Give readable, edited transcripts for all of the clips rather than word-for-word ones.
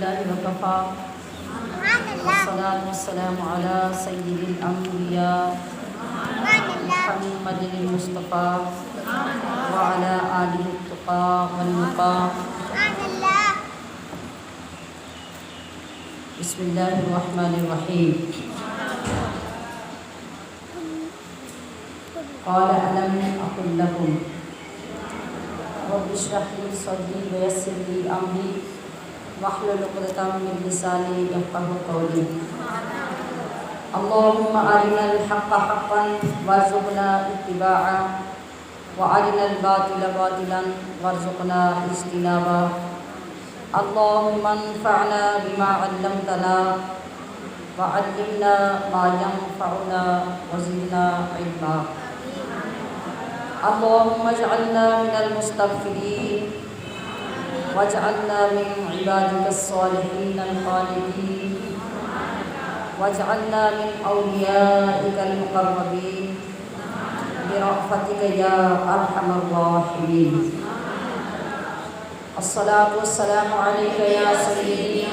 لله وكفى والصلاة والسلام على سيد الأنبياء محمد المصطفى وعلى آله التقى والنقى. بسم الله الرحمن الرحيم. قال ألم أقل لكم رب اشرح لي صدري ويسر لي أمري واحلل عقدة من لساني يفقهوا قولي. اللهم أرنا الحق حقا وارزقنا اتباعه وأرنا الباطل باطلا وارزقنا اجتنابه. اللهم انفعنا بما علمتنا وعلمنا ما ينفعنا وزدنا علما. اللهم اجعلنا من المستغفرين واجعلنا من عبادك الصالحين الخالدين واجعلنا من أوليائك المقربين برأفتك يا أرحم الراحمين. الصلاة والسلام عليك يا سيدي.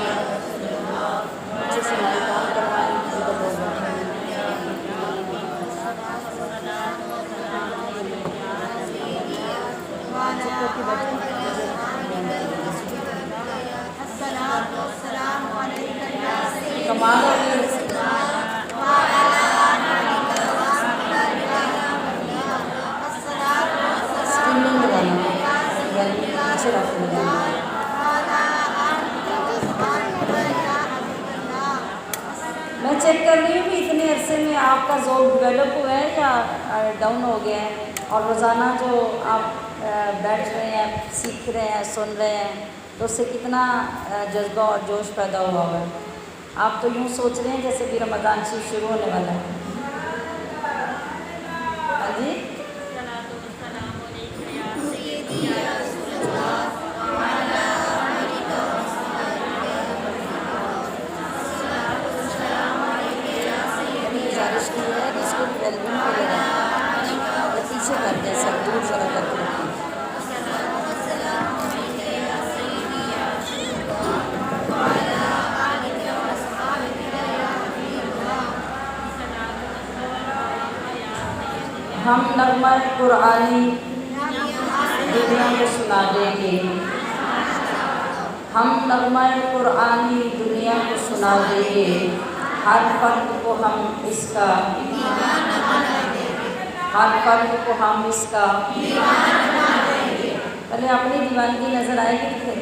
میں چیک کر رہی ہوں کہ اتنے عرصے میں آپ کا ذوق ڈیولپ ہوا ہے یا ڈاؤن ہو گیا ہے، اور روزانہ جو آپ بیٹھ رہے ہیں، سیکھ رہے ہیں، سن رہے ہیں، تو اس سے کتنا جذبہ اور جوش پیدا ہوا ہے. آپ تو یوں سوچ رہے ہیں جیسے کہ رمضان شریف شروع ہونے والا ہے. ہاں جی، گزارش کی ہے کہ اس کو ویلبن کے لیے پیچھے کرتے ہیں، سب دور ذرا کر کے رکھیں. ہم نغمہ قرآنی دنیا کو سنا دیں گے. ہم نغمہ قرآنی دنیا کو سنا دیں گے. ہر فرد کو ہم اس کا پہلے اپنی دیوانگی نظر آئے گی پھر.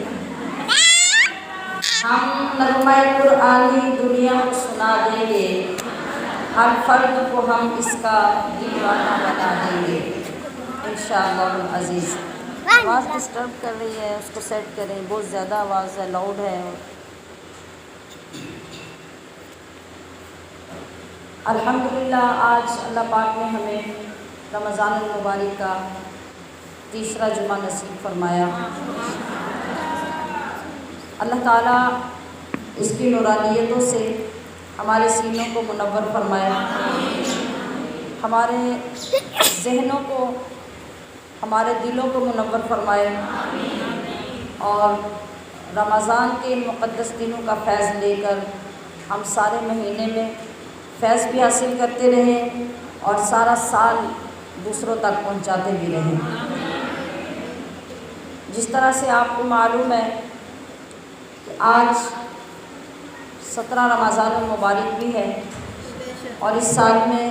ہم نغمہ قرآنی دنیا کو سنا دیں گے. ہر فرد کو ہم اس کا دیوانہ بنا دیں گے انشاءاللہ العزیز. آواز ڈسٹرب کر رہی ہے، اس کو سیٹ کریں. بہت زیادہ آواز ہے، لاؤڈ ہے. الحمدللہ آج اللہ پاک نے ہمیں رمضان المبارک کا تیسرا جمعہ نصیب فرمایا. اللہ تعالیٰ اس کی نورانیتوں سے ہمارے سینوں کو منور فرمائے، ہمارے ذہنوں کو، ہمارے دلوں کو منور فرمائے، اور رمضان کے مقدس دنوں کا فیض لے کر ہم سارے مہینے میں فیض بھی حاصل کرتے رہیں اور سارا سال دوسروں تک پہنچاتے بھی رہیں. جس طرح سے آپ کو معلوم ہے کہ آج 17 رمضان المبارک بھی ہے، اور اس سال میں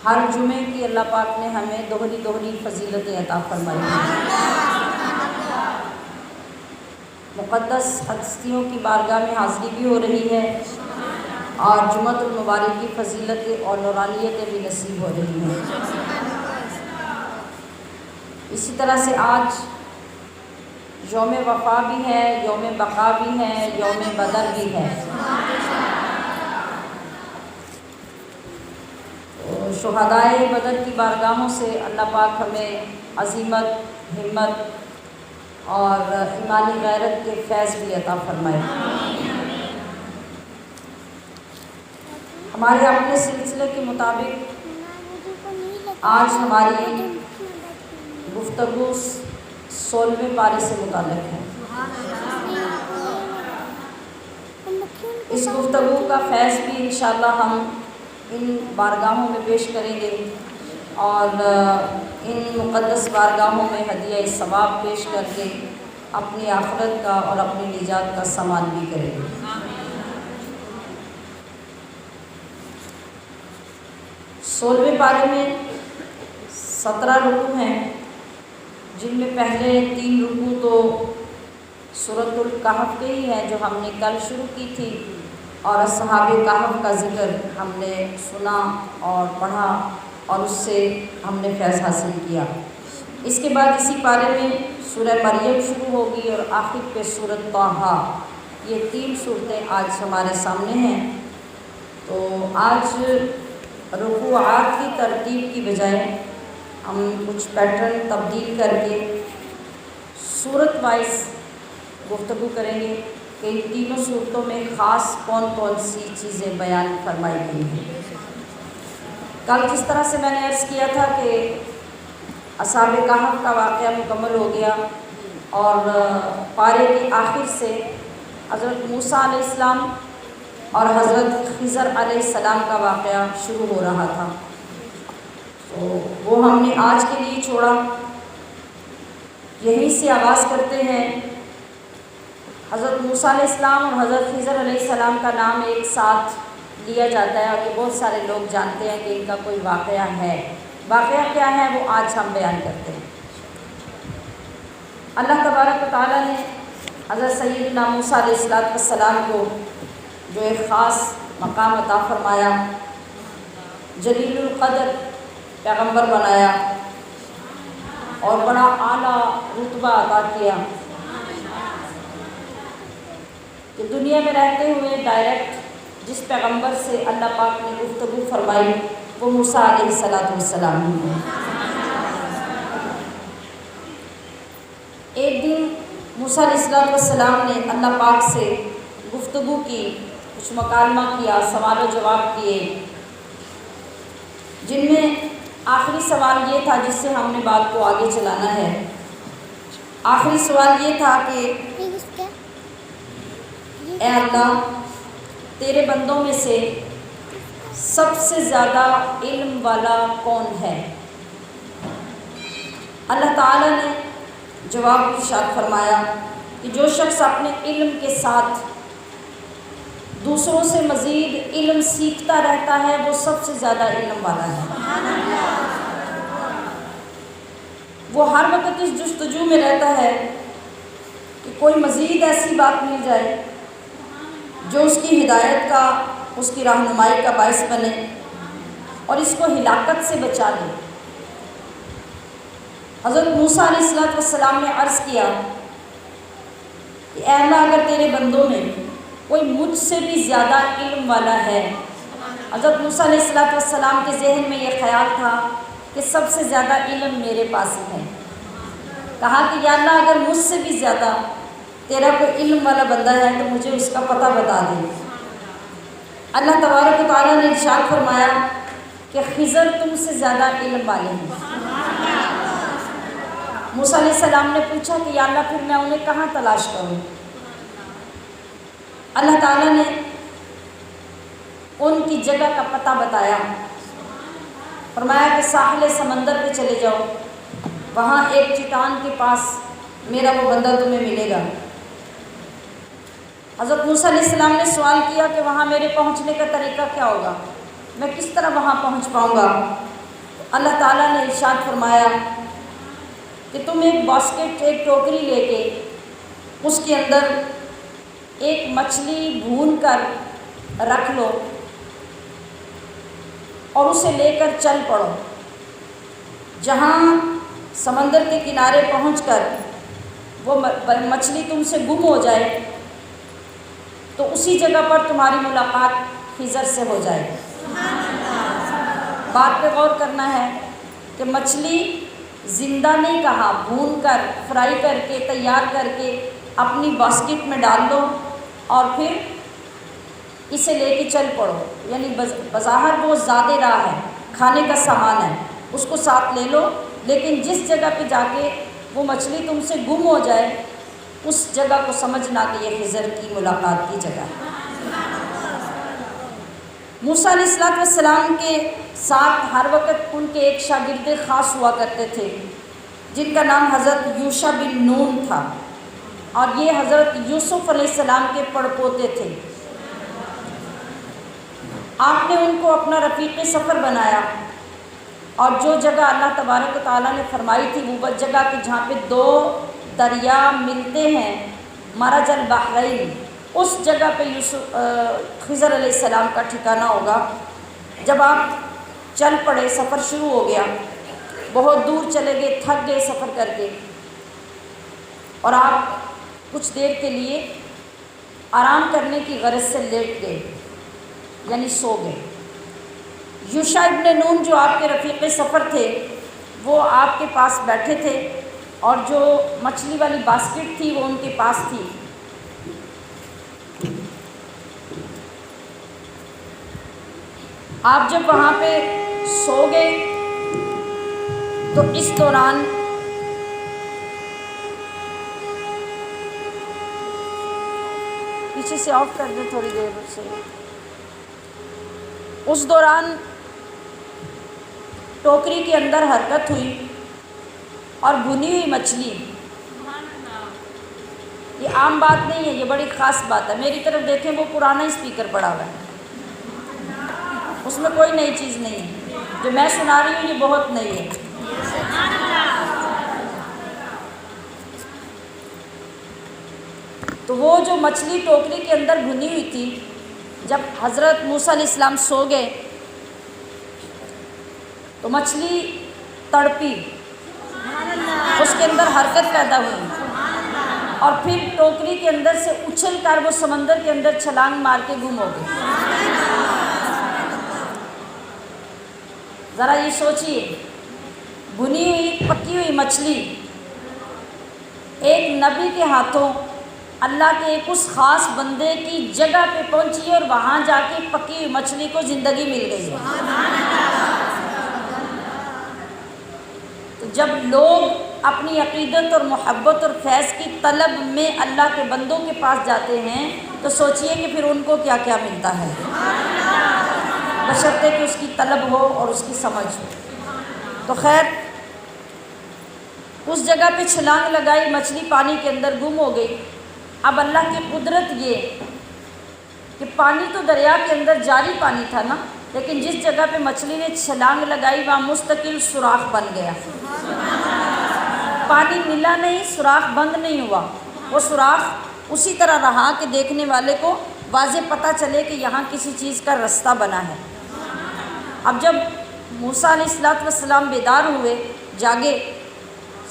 ہر جمعے کی اللہ پاک نے ہمیں دوہری فضیلتیں عطا فرمائی. مقدس ہستیوں کی بارگاہ میں حاضری بھی ہو رہی ہے، اور جمعۃ المبارک کی فضیلتیں اور نورانیتیں بھی نصیب ہو رہی ہیں. اسی طرح سے آج یوم وفا بھی ہے، یوم بقا بھی ہے، یوم بدر بھی ہے. شہدائے بدر کی بارگاہوں سے اللہ پاک ہمیں عظیمت، ہمت اور ایمانی غیرت کے فیض بھی عطا فرمائے. ہمارے اپنے سلسلے کے مطابق آج ہماری گفتگو 16ویں پارے سے متعلق ہے. اس گفتگو کا فیض بھی انشاءاللہ ہم ان بارگاہوں میں پیش کریں گے اور ان مقدس بارگاہوں میں ہدیہ ثواب پیش کر کے اپنی آخرت کا اور اپنی نجات کا سامان بھی کریں گے۔ 16ویں پارے میں 17 رکوع ہیں، جن میں پہلے 3 رکوع تو سورۃ الکہف کے ہی ہیں جو ہم نے کل شروع کی تھی، اور اصحاب کہف کا ذکر ہم نے سنا اور پڑھا اور اس سے ہم نے فیض حاصل کیا۔ اس کے بعد اسی پارے میں سورہ مریم شروع ہوگی اور آخر پہ سورۃ طٰہٰ۔ یہ 3 صورتیں آج ہمارے سامنے ہیں۔ تو آج رکوعات کی ترتیب کی بجائے ہم کچھ پیٹرن تبدیل کر کے صورت وائز گفتگو کریں گے کہ ان تینوں صورتوں میں خاص کون کون سی چیزیں بیان فرمائی گئی ہیں۔ کل جس طرح سے میں نے عرض کیا تھا کہ اصحاب کہف کا واقعہ مکمل ہو گیا اور پارے کی آخر سے حضرت موسیٰ علیہ السلام اور حضرت خضر علیہ السلام کا واقعہ شروع ہو رہا تھا، تو وہ ہم نے آج کے لیے چھوڑا۔ یہیں سے آغاز کرتے ہیں۔ حضرت موسیٰ علیہ السلام اور حضرت خضر علیہ السلام کا نام ایک ساتھ لیا جاتا ہے اور یہ بہت سارے لوگ جانتے ہیں کہ ان کا کوئی واقعہ ہے۔ واقعہ کیا ہے وہ آج ہم بیان کرتے ہیں۔ اللہ تبارک و تعالیٰ نے حضرت سیدنا موسیٰ علیہ السلام کو جو ایک خاص مقام عطا فرمایا، جلیل القدر پیغمبر بنایا اور بڑا اعلیٰ رتبہ عطا کیا کہ دنیا میں رہتے ہوئے ڈائریکٹ جس پیغمبر سے اللہ پاک نے گفتگو فرمائی وہ موسیٰ علیہ السلام ہی ہے۔ ایک دن موسیٰ علیہ السلام نے اللہ پاک سے گفتگو کی، کچھ مکالمہ کیا، سوال و جواب کیے، جن میں آخری سوال یہ تھا جس سے ہم نے بات کو آگے چلانا ہے۔ آخری سوال یہ تھا کہ اے اللہ، تیرے بندوں میں سے سب سے زیادہ علم والا کون ہے؟ اللہ تعالیٰ نے جواب ارشاد فرمایا کہ جو شخص اپنے علم کے ساتھ دوسروں سے مزید علم سیکھتا رہتا ہے وہ سب سے زیادہ علم والا ہے۔ وہ ہر وقت اس جستجو میں رہتا ہے کہ کوئی مزید ایسی بات مل جائے جو اس کی ہدایت کا، اس کی رہنمائی کا باعث بنے اور اس کو ہلاکت سے بچا لے۔ حضرت موسیٰ علیہ السلام نے عرض کیا کہ اے اللہ، اگر تیرے بندوں میں کوئی مجھ سے بھی زیادہ علم والا ہے۔ حضرت موسیٰ علیہ السلام کے ذہن میں یہ خیال تھا کہ سب سے زیادہ علم میرے پاس ہی ہے۔ کہا کہ یا اللہ، اگر مجھ سے بھی زیادہ تیرا کوئی علم والا بندہ ہے تو مجھے اس کا پتہ بتا دے۔ اللہ تبارک و تعالیٰ نے ارشاد فرمایا کہ خضر تم سے زیادہ علم والے ہیں۔ موسیٰ علیہ السلام نے پوچھا کہ یا اللہ، پھر میں انہیں کہاں تلاش کروں؟ اللہ تعالیٰ نے ان کی جگہ کا پتہ بتایا، فرمایا کہ ساحل سمندر پہ چلے جاؤ، وہاں ایک چٹان کے پاس میرا وہ بندہ تمہیں ملے گا۔ حضرت موسیٰ علیہ السلام نے سوال کیا کہ وہاں میرے پہنچنے کا طریقہ کیا ہوگا، میں کس طرح وہاں پہنچ پاؤں گا؟ اللہ تعالیٰ نے ارشاد فرمایا کہ تم ایک باسکٹ، ایک ٹوکری لے کے اس کے اندر ایک مچھلی بھون کر رکھ لو اور اسے لے کر چل پڑو۔ جہاں سمندر کے کنارے پہنچ کر وہ مچھلی تم سے گم ہو جائے تو اسی جگہ پر تمہاری ملاقات خضر سے ہو جائے۔ بات پہ غور کرنا ہے کہ مچھلی زندہ نہیں کہا، بھون کر، فرائی کر کے، تیار کر کے اپنی باسکٹ میں ڈال دو اور پھر اسے لے کے چل پڑو۔ یعنی بظاہر وہ زیادہ راہ ہے، کھانے کا سامان ہے، اس کو ساتھ لے لو، لیکن جس جگہ پہ جا کے وہ مچھلی تم سے گم ہو جائے اس جگہ کو سمجھنا کہ یہ خضر کی ملاقات کی جگہ ہے۔ موسیٰ علیہ السلام کے ساتھ ہر وقت ان کے ایک شاگرد خاص ہوا کرتے تھے جن کا نام حضرت یوشع بن نون تھا، اور یہ حضرت یوسف علیہ السلام کے پڑپوتے تھے۔ آپ نے ان کو اپنا رفیق سفر بنایا، اور جو جگہ اللہ تبارک و تعالیٰ نے فرمائی تھی وہ جگہ کہ جہاں پہ دو دریا ملتے ہیں، مرج البحرین، اس جگہ پہ خضر علیہ السلام کا ٹھکانہ ہوگا۔ جب آپ چل پڑے، سفر شروع ہو گیا، بہت دور چلے گئے، تھک گئے سفر کر کے، اور آپ کچھ دیر کے لیے آرام کرنے کی غرض سے لیٹ گئے، یعنی سو گئے۔ یوشع ابن نون جو آپ کے رفیق سفر تھے وہ آپ کے پاس بیٹھے تھے، اور جو مچھلی والی باسکٹ تھی وہ ان کے پاس تھی۔ آپ جب وہاں پہ سو گئے تو اس دوران پیچھے سے آف کر دیں تھوڑی دیر سے، اس دوران ٹوکری کے اندر حرکت ہوئی اور بھنی ہوئی مچھلی، یہ عام بات نہیں ہے، یہ بڑی خاص بات ہے۔ میری طرف دیکھیں، وہ پرانا اسپیکر پڑا ہوا ہے، اس میں کوئی نئی چیز نہیں ہے، جو میں سنا رہی ہوں یہ بہت نئی ہے۔ تو وہ جو مچھلی ٹوکری کے اندر بھنی ہوئی تھی، جب حضرت موسیٰ علیہ السلام سو گئے تو مچھلی تڑپی، اس کے اندر حرکت پیدا ہوئی، اور پھر ٹوکری کے اندر سے اچھل کر وہ سمندر کے اندر چھلانگ مار کے گم ہو گئی۔ ذرا یہ سوچئے، بھنی ہوئی پکی ہوئی مچھلی ایک نبی کے ہاتھوں اللہ کے ایک اس خاص بندے کی جگہ پہ پہنچی ہے، اور وہاں جا کے پکی ہوئی مچھلی کو زندگی مل گئی ہے۔ تو جب لوگ اپنی عقیدت اور محبت اور فیض کی طلب میں اللہ کے بندوں کے پاس جاتے ہیں تو سوچئے کہ پھر ان کو کیا کیا ملتا ہے، بشرطے کہ اس کی طلب ہو اور اس کی سمجھ ہو۔ تو خیر، اس جگہ پہ چھلانگ لگائی، مچھلی پانی کے اندر گم ہو گئی۔ اب اللہ کی قدرت یہ کہ پانی تو دریا کے اندر جاری پانی تھا نا، لیکن جس جگہ پہ مچھلی نے چھلانگ لگائی وہاں مستقل سوراخ بن گیا، پانی ملا نہیں، سوراخ بند نہیں ہوا، وہ سوراخ اسی طرح رہا کہ دیکھنے والے کو واضح پتہ چلے کہ یہاں کسی چیز کا رستہ بنا ہے۔ اب جب موسیٰ علیہ السلام بیدار ہوئے، جاگے،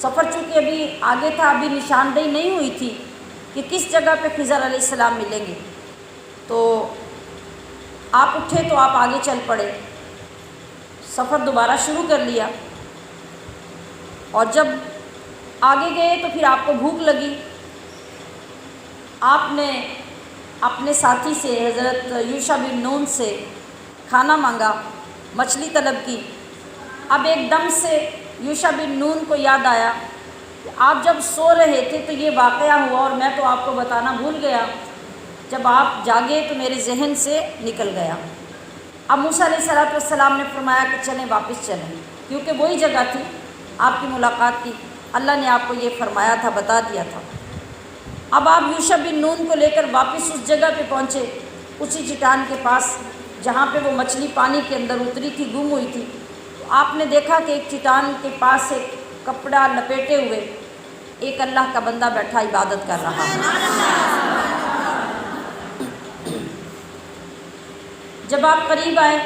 سفر چونکہ ابھی آگے تھا، ابھی نشاندہی نہیں ہوئی تھی کہ کس جگہ پہ خضر علیہ السلام ملیں گے، تو آپ اٹھے تو آپ آگے چل پڑے، سفر دوبارہ شروع کر لیا، اور جب آگے گئے تو پھر آپ کو بھوک لگی، آپ نے اپنے ساتھی سے حضرت یوشع بن نون سے کھانا مانگا، مچھلی طلب کی۔ اب ایک دم سے یوشع بن نون کو یاد آیا کہ آپ جب سو رہے تھے تو یہ واقعہ ہوا، اور میں تو آپ کو بتانا بھول گیا، جب آپ جاگے تو میرے ذہن سے نکل گیا۔ اب موسیٰ علیہ السلام نے فرمایا کہ چلیں، واپس چلیں، کیونکہ وہی جگہ تھی آپ کی ملاقات کی، اللہ نے آپ کو یہ فرمایا تھا، بتا دیا تھا۔ اب آپ یوشع بن نون کو لے کر واپس اس جگہ پہ پہنچے، اسی چٹان کے پاس جہاں پہ وہ مچھلی پانی کے اندر اتری تھی، گم ہوئی تھی۔ تو آپ نے دیکھا کہ ایک چٹان کے پاس ایک کپڑا لپیٹے ہوئے ایک اللہ کا بندہ بیٹھا عبادت کر رہا ہے۔ جب آپ قریب آئے،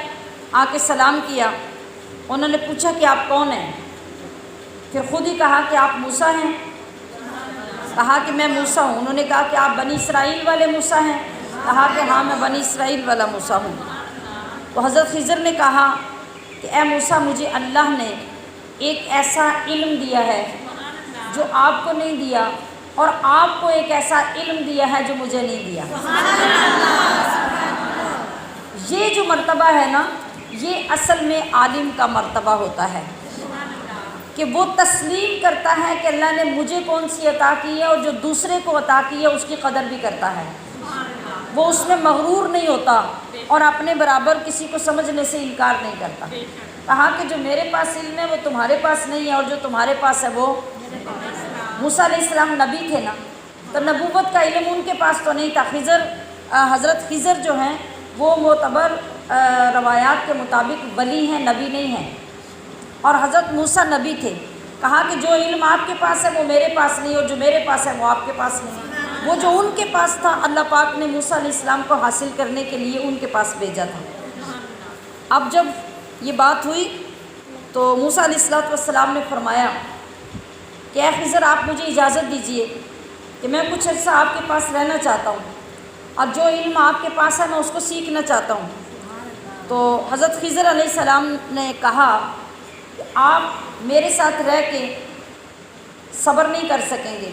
آ کے سلام کیا، انہوں نے پوچھا کہ آپ کون ہیں؟ پھر خود ہی کہا کہ آپ موسیٰ ہیں۔ کہا کہ میں موسیٰ ہوں۔ انہوں نے کہا کہ آپ بنی اسرائیل والے موسیٰ ہیں؟ کہا کہ ہاں، میں بنی اسرائیل والا موسیٰ ہوں۔ تو حضرت خضر نے کہا کہ اے موسیٰ، مجھے اللہ نے ایک ایسا علم دیا ہے جو آپ کو نہیں دیا، اور آپ کو ایک ایسا علم دیا ہے جو مجھے نہیں دیا۔ یہ جو مرتبہ ہے نا، یہ اصل میں عالم کا مرتبہ ہوتا ہے کہ وہ تسلیم کرتا ہے کہ اللہ نے مجھے کون سی عطا کی ہے، اور جو دوسرے کو عطا کی ہے اس کی قدر بھی کرتا ہے۔ وہ اس میں مغرور نہیں ہوتا اور اپنے برابر کسی کو سمجھنے سے انکار نہیں کرتا۔ کہا کہ جو میرے پاس علم ہے وہ تمہارے پاس نہیں ہے، اور جو تمہارے پاس ہے وہ موسیٰ علیہ السلام نبی تھے نا، تو نبوت کا علم ان کے پاس تو نہیں تھا۔ حضرت خضر جو ہیں وہ معتبر روایات کے مطابق ولی ہیں، نبی نہیں ہیں، اور حضرت موسیٰ نبی تھے۔ کہا کہ جو علم آپ کے پاس ہے وہ میرے پاس نہیں، اور جو میرے پاس ہے وہ آپ کے پاس نہیں۔ وہ جو ان کے پاس تھا اللہ پاک نے موسیٰ علیہ السلام کو حاصل کرنے کے لیے ان کے پاس بھیجا تھا۔ اب جب یہ بات ہوئی تو موسیٰ علیہ السلام نے فرمایا کہ اے خضر آپ مجھے اجازت دیجئے کہ میں کچھ عرصہ آپ کے پاس رہنا چاہتا ہوں، اور جو علم آپ کے پاس ہے میں اس کو سیکھنا چاہتا ہوں۔ تو حضرت خضر علیہ السلام نے کہا کہ آپ میرے ساتھ رہ کے صبر نہیں کر سکیں گے،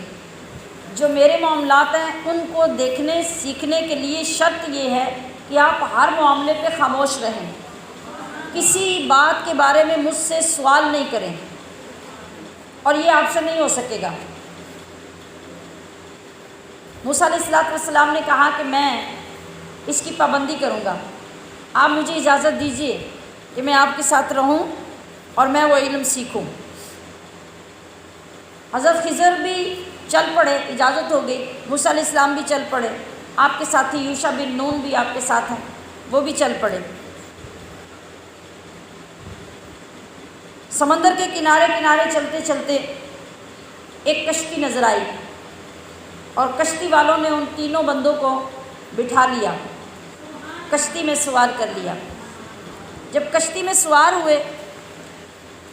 جو میرے معاملات ہیں ان کو دیکھنے سیکھنے کے لیے شرط یہ ہے کہ آپ ہر معاملے پہ خاموش رہیں، کسی بات کے بارے میں مجھ سے سوال نہیں کریں، اور یہ آپ سے نہیں ہو سکے گا۔ موسیٰ علیہ السلام نے کہا کہ میں اس کی پابندی کروں گا، آپ مجھے اجازت دیجئے کہ میں آپ کے ساتھ رہوں اور میں وہ علم سیکھوں۔ حضرت خضر بھی چل پڑے، اجازت ہو گئی، موسیٰ علیہ السلام بھی چل پڑے، آپ کے ساتھی یوشع بن نون بھی آپ کے ساتھ ہیں، وہ بھی چل پڑے۔ سمندر کے کنارے کنارے چلتے چلتے ایک کشتی نظر آئی، اور کشتی والوں نے ان تینوں بندوں کو بٹھا لیا، کشتی میں سوار کر لیا۔ جب کشتی میں سوار ہوئے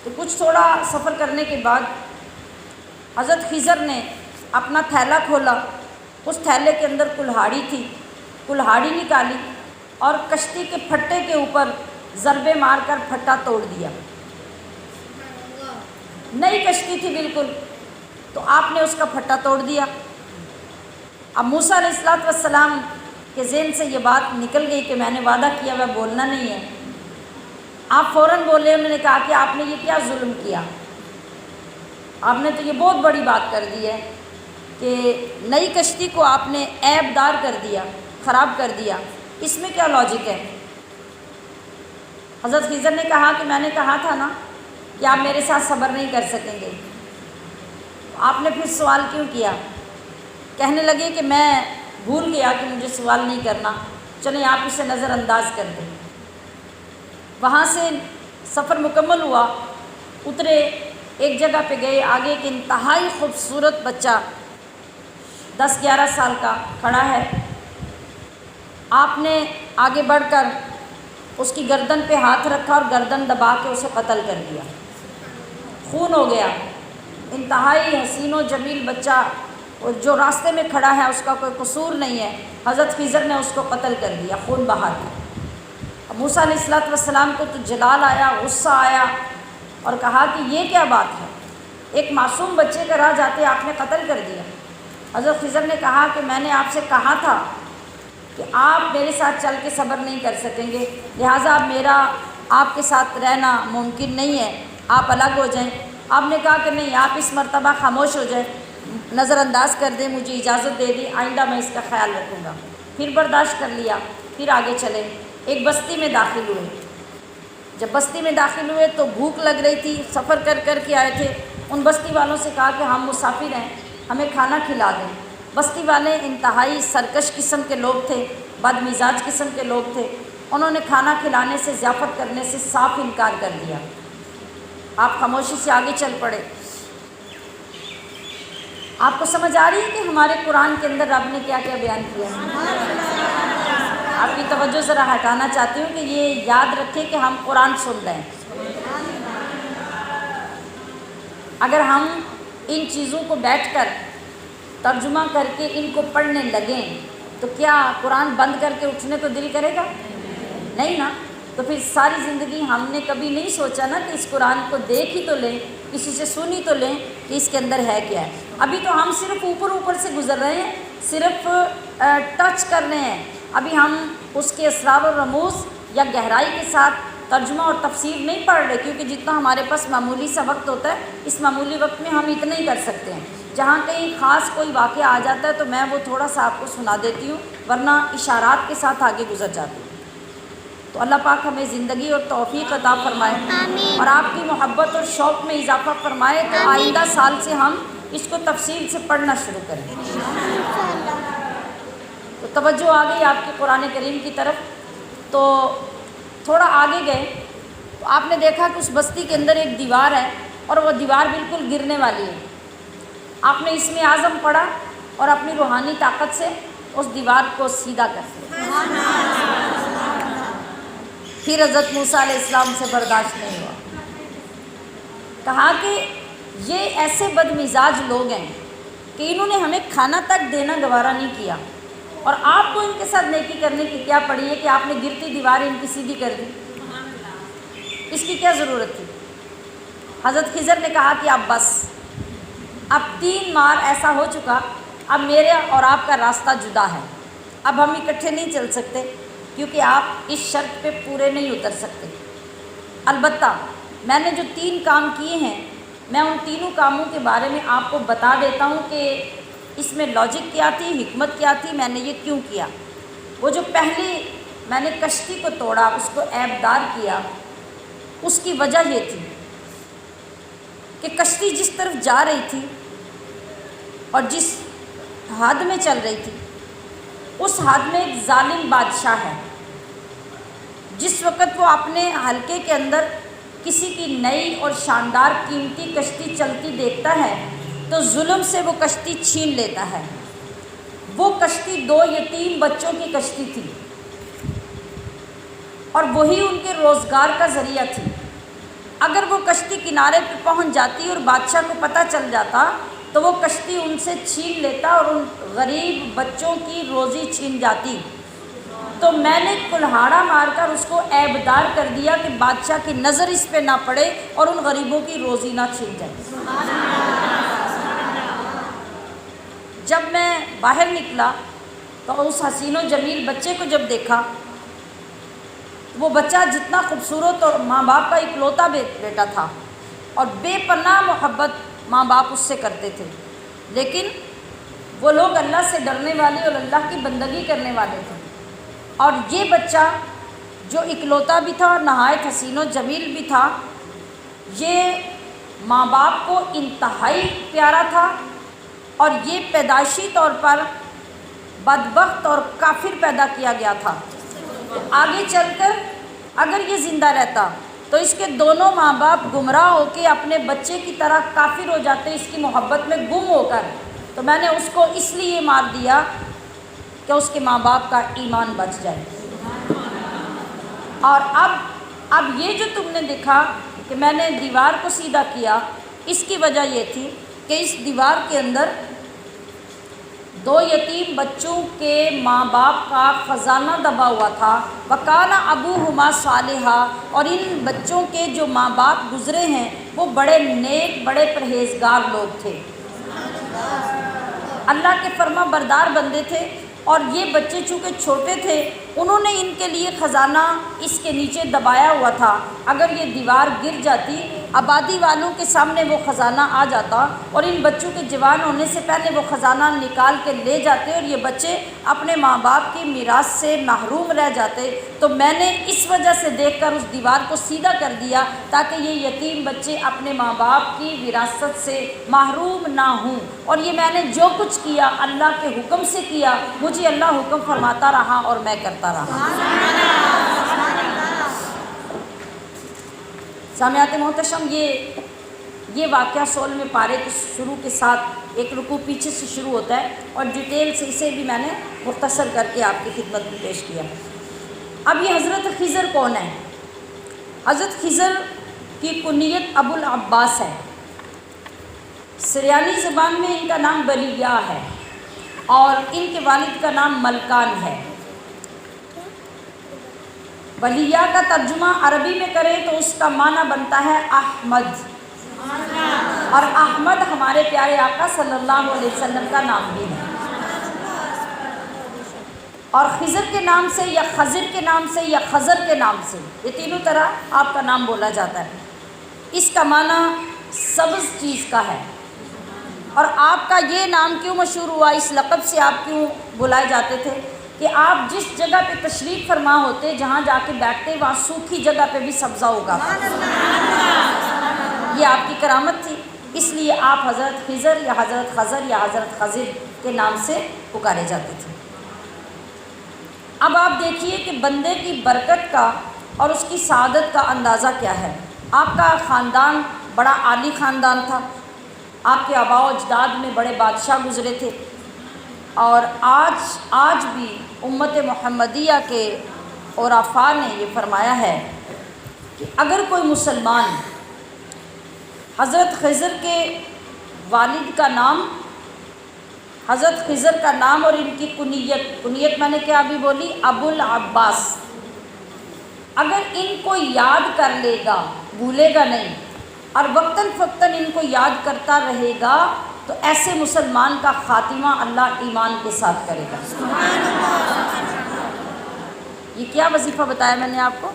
تو کچھ تھوڑا سفر کرنے کے بعد حضرت خضر نے اپنا تھیلا کھولا، اس تھیلے کے اندر کلہاڑی تھی، کلہاڑی نکالی اور کشتی کے پھٹے کے اوپر ضربے مار کر پھٹا توڑ دیا۔ نئی کشتی تھی بالکل، تو آپ نے اس کا پھٹا توڑ دیا۔ اب موسیٰ علیہ السلام کے ذہن سے یہ بات نکل گئی کہ میں نے وعدہ کیا میں بولنا نہیں ہے۔ آپ فوراً بولے، انہوں نے کہا کہ آپ نے یہ کیا ظلم کیا، آپ نے تو یہ بہت بڑی بات کر دی ہے کہ نئی کشتی کو آپ نے عیب دار کر دیا، خراب کر دیا، اس میں کیا لاجک ہے؟ حضرت خضر نے کہا کہ میں نے کہا تھا نا کہ آپ میرے ساتھ صبر نہیں کر سکیں گے، آپ نے پھر سوال کیوں کیا؟ کہنے لگے کہ میں بھول گیا کہ مجھے سوال نہیں کرنا، چلیں آپ اسے نظر انداز کر دیں۔ وہاں سے سفر مکمل ہوا، اترے، ایک جگہ پہ گئے، آگے ایک انتہائی خوبصورت بچہ 10-11 سال کا کھڑا ہے۔ آپ نے آگے بڑھ کر اس کی گردن پہ ہاتھ رکھا اور گردن دبا کے اسے قتل کر دیا، خون ہو گیا۔ انتہائی حسین و جمیل بچہ جو راستے میں کھڑا ہے، اس کا کوئی قصور نہیں ہے، حضرت خضر نے اس کو قتل کر دیا، خون بہا دیا۔ موسیٰ علیہ السلام کو تو جلال آیا، غصہ آیا، اور کہا کہ یہ کیا بات ہے، ایک معصوم بچے کا راہ جاتے آپ نے قتل کر دیا۔ حضرت خضر نے کہا کہ میں نے آپ سے کہا تھا کہ آپ میرے ساتھ چل کے صبر نہیں کر سکیں گے، لہٰذا اب میرا آپ کے ساتھ رہنا ممکن نہیں ہے، آپ الگ ہو جائیں۔ آپ نے کہا کہ نہیں، آپ اس مرتبہ خاموش ہو جائیں، نظر انداز کر دیں، مجھے اجازت دے دی، آئندہ میں اس کا خیال رکھوں گا۔ پھر برداشت کر لیا، پھر آگے چلے، ایک بستی میں داخل ہوئے۔ جب بستی میں داخل ہوئے تو بھوک لگ رہی تھی، سفر کر کر کے آئے تھے۔ ان بستی والوں سے کہا کہ ہم مسافر ہیں، ہمیں کھانا کھلا دیں۔ بستی والے انتہائی سرکش قسم کے لوگ تھے، بد مزاج قسم کے لوگ تھے، انہوں نے کھانا کھلانے سے، ضیافت کرنے سے صاف انکار کر دیا۔ آپ خاموشی سے آگے چل پڑے۔ آپ کو سمجھ آ رہی ہے کہ ہمارے قرآن کے اندر رب نے کیا کیا بیان کیا ہے؟ آپ کی توجہ ذرا ہٹانا چاہتی ہوں کہ یہ یاد رکھیں کہ ہم قرآن سن رہے ہیں۔ اگر ہم ان چیزوں کو بیٹھ کر ترجمہ کر کے ان کو پڑھنے لگیں تو کیا قرآن بند کر کے اٹھنے کو دل کرے گا؟ نہیں نا۔ تو پھر ساری زندگی ہم نے کبھی نہیں سوچا نا کہ اس قرآن کو دیکھ ہی تو لیں، کسی سے سنی تو لیں کہ اس کے اندر ہے کیا ہے۔ ابھی تو ہم صرف اوپر سے گزر رہے ہیں، صرف ٹچ کر رہے ہیں، ابھی ہم اس کے اسرار و رموز یا گہرائی کے ساتھ ترجمہ اور تفسیر نہیں پڑھ رہے، کیونکہ جتنا ہمارے پاس معمولی سا وقت ہوتا ہے، اس معمولی وقت میں ہم اتنا ہی کر سکتے ہیں۔ جہاں کہیں خاص کوئی واقعہ آ جاتا ہے تو میں وہ تھوڑا سا آپ کو سنا دیتی ہوں، ورنہ اشارات کے ساتھ آگے گزر جاتی ہوں۔ تو اللہ پاک ہمیں زندگی اور توفیق عطا فرمائے اور آپ کی محبت اور شوق میں اضافہ فرمائے، تو آئندہ سال سے ہم اس کو تفصیل سے پڑھنا شروع کریں۔ تو توجہ آ گئی آپ کی قرآن کریم کی طرف۔ تو تھوڑا آگے گئے تو آپ نے دیکھا کہ اس بستی کے اندر ایک دیوار ہے اور وہ دیوار بالکل گرنے والی ہے۔ آپ نے اسم اعظم پڑھا اور اپنی روحانی طاقت سے اس دیوار کو سیدھا کر دیا۔ پھر حضرت موسیٰ علیہ السلام سے برداشت نہیں ہوا، کہا کہ یہ ایسے بد مزاج لوگ ہیں کہ انہوں نے ہمیں کھانا تک دینا گوارا نہیں کیا، اور آپ کو ان کے ساتھ نیکی کرنے کی کیا پڑی ہے کہ آپ نے گرتی دیواریں ان کی سیدھی کر دی؟ اس کی کیا ضرورت تھی؟ حضرت خضر نے کہا کہ اب بس، اب 3 مار ایسا ہو چکا، اب میرے اور آپ کا راستہ جدا ہے، اب ہم اکٹھے نہیں چل سکتے کیونکہ آپ اس شرط پہ پورے نہیں اتر سکتے۔ البتہ میں نے جو 3 کام کیے ہیں، میں ان تینوں کاموں کے بارے میں آپ کو بتا دیتا ہوں کہ اس میں لاجک کیا تھی، حکمت کیا تھی، میں نے یہ کیوں کیا۔ وہ جو پہلی میں نے کشتی کو توڑا، اس کو عیب دار کیا، اس کی وجہ یہ تھی کہ کشتی جس طرف جا رہی تھی اور جس حد میں چل رہی تھی، اس حد میں ایک ظالم بادشاہ ہے۔ جس وقت وہ اپنے حلقے کے اندر کسی کی نئی اور شاندار قیمتی کشتی چلتی دیکھتا ہے تو ظلم سے وہ کشتی چھین لیتا ہے۔ وہ کشتی 2 یتیم بچوں کی کشتی تھی اور وہی ان کے روزگار کا ذریعہ تھی۔ اگر وہ کشتی کنارے پہ پہنچ جاتی اور بادشاہ کو پتہ چل جاتا تو وہ کشتی ان سے چھین لیتا اور ان غریب بچوں کی روزی چھین جاتی۔ تو میں نے کلہاڑا مار کر اس کو عیب دار کر دیا کہ بادشاہ کی نظر اس پہ نہ پڑے اور ان غریبوں کی روزی نہ چھین جائے۔ جب میں باہر نکلا تو اس حسین و جمیل بچے کو جب دیکھا، وہ بچہ جتنا خوبصورت اور ماں باپ کا اکلوتا بیٹا تھا اور بے پناہ محبت ماں باپ اس سے کرتے تھے، لیکن وہ لوگ اللہ سے ڈرنے والے اور اللہ کی بندگی کرنے والے تھے، اور یہ بچہ جو اکلوتا بھی تھا اور نہایت حسین و جمیل بھی تھا، یہ ماں باپ کو انتہائی پیارا تھا، اور یہ پیدائشی طور پر بدبخت اور کافر پیدا کیا گیا تھا۔ آگے چل کر اگر یہ زندہ رہتا تو اس کے دونوں ماں باپ گمراہ ہو کے اپنے بچے کی طرح کافر ہو جاتے، اس کی محبت میں گم ہو کر۔ تو میں نے اس کو اس لیے مار دیا کہ اس کے ماں باپ کا ایمان بچ جائے۔ اور اب یہ جو تم نے دیکھا کہ میں نے دیوار کو سیدھا کیا، اس کی وجہ یہ تھی کہ اس دیوار کے اندر 2 یتیم بچوں کے ماں باپ کا خزانہ دبا ہوا تھا۔ وَكَانَ أَبُوهُمَا صَالِحًا، اور ان بچوں کے جو ماں باپ گزرے ہیں وہ بڑے نیک، بڑے پرہیزگار لوگ تھے، اللہ کے فرما بردار بندے تھے۔ اور یہ بچے چونکہ چھوٹے تھے، انہوں نے ان کے لیے خزانہ اس کے نیچے دبایا ہوا تھا۔ اگر یہ دیوار گر جاتی، آبادی والوں کے سامنے وہ خزانہ آ جاتا اور ان بچوں کے جوان ہونے سے پہلے وہ خزانہ نکال کے لے جاتے اور یہ بچے اپنے ماں باپ کی میراث سے محروم رہ جاتے۔ تو میں نے اس وجہ سے دیکھ کر اس دیوار کو سیدھا کر دیا تاکہ یہ یتیم بچے اپنے ماں باپ کی وراثت سے محروم نہ ہوں۔ اور یہ میں نے جو کچھ کیا اللہ کے حکم سے کیا، مجھے اللہ حکم فرماتا رہا اور میں کرتا رہا۔ سامعات محتشم، یہ واقعہ 16ویں پارے کے شروع کے ساتھ ایک رکوع پیچھے سے شروع ہوتا ہے اور ڈیٹیل سے اسے بھی میں نے مختصر کر کے آپ کی خدمت میں پیش کیا۔ اب یہ حضرت خضر کون ہے؟ حضرت خضر کی کنیت ابو العباس ہے۔ سریانی زبان میں ان کا نام بلیہ ہے اور ان کے والد کا نام ملکان ہے۔ بلیہ کا ترجمہ عربی میں کریں تو اس کا معنی بنتا ہے احمد، اور احمد ہمارے پیارے آقا صلی اللہ علیہ وسلم کا نام بھی ہے۔ اور خضر کے نام سے یا خضر کے نام سے یا خضر کے نام سے، یہ تینوں طرح آپ کا نام بولا جاتا ہے۔ اس کا معنی سبز چیز کا ہے۔ اور آپ کا یہ نام کیوں مشہور ہوا، اس لقب سے آپ کیوں بلائے جاتے تھے؟ کہ آپ جس جگہ پہ تشریف فرما ہوتے، جہاں جا کے بیٹھتے، وہاں سوکھی جگہ پہ بھی سبزہ ہوگا۔ یہ آپ کی کرامت تھی، اس لیے آپ حضرت خضر یا حضرت خضر یا حضرت خضر کے نام سے پکارے جاتے تھے۔ اب آپ دیکھیے کہ بندے کی برکت کا اور اس کی سعادت کا اندازہ کیا ہے۔ آپ کا خاندان بڑا عالی خاندان تھا، آپ کے آباء و اجداد میں بڑے بادشاہ گزرے تھے، اور آج بھی امت محمدیہ کے عرفاء نے یہ فرمایا ہے کہ اگر کوئی مسلمان حضرت خضر کے والد کا نام، حضرت خضر کا نام اور ان کی کنیت میں نے کیا ابھی بولی، ابو العباس، اگر ان کو یاد کر لے گا، بھولے گا نہیں، اور وقتاً فوقتاً ان کو یاد کرتا رہے گا، تو ایسے مسلمان کا خاتمہ اللہ ایمان کے ساتھ کرے گا۔ یہ کیا وظیفہ بتایا میں نے آپ کو؟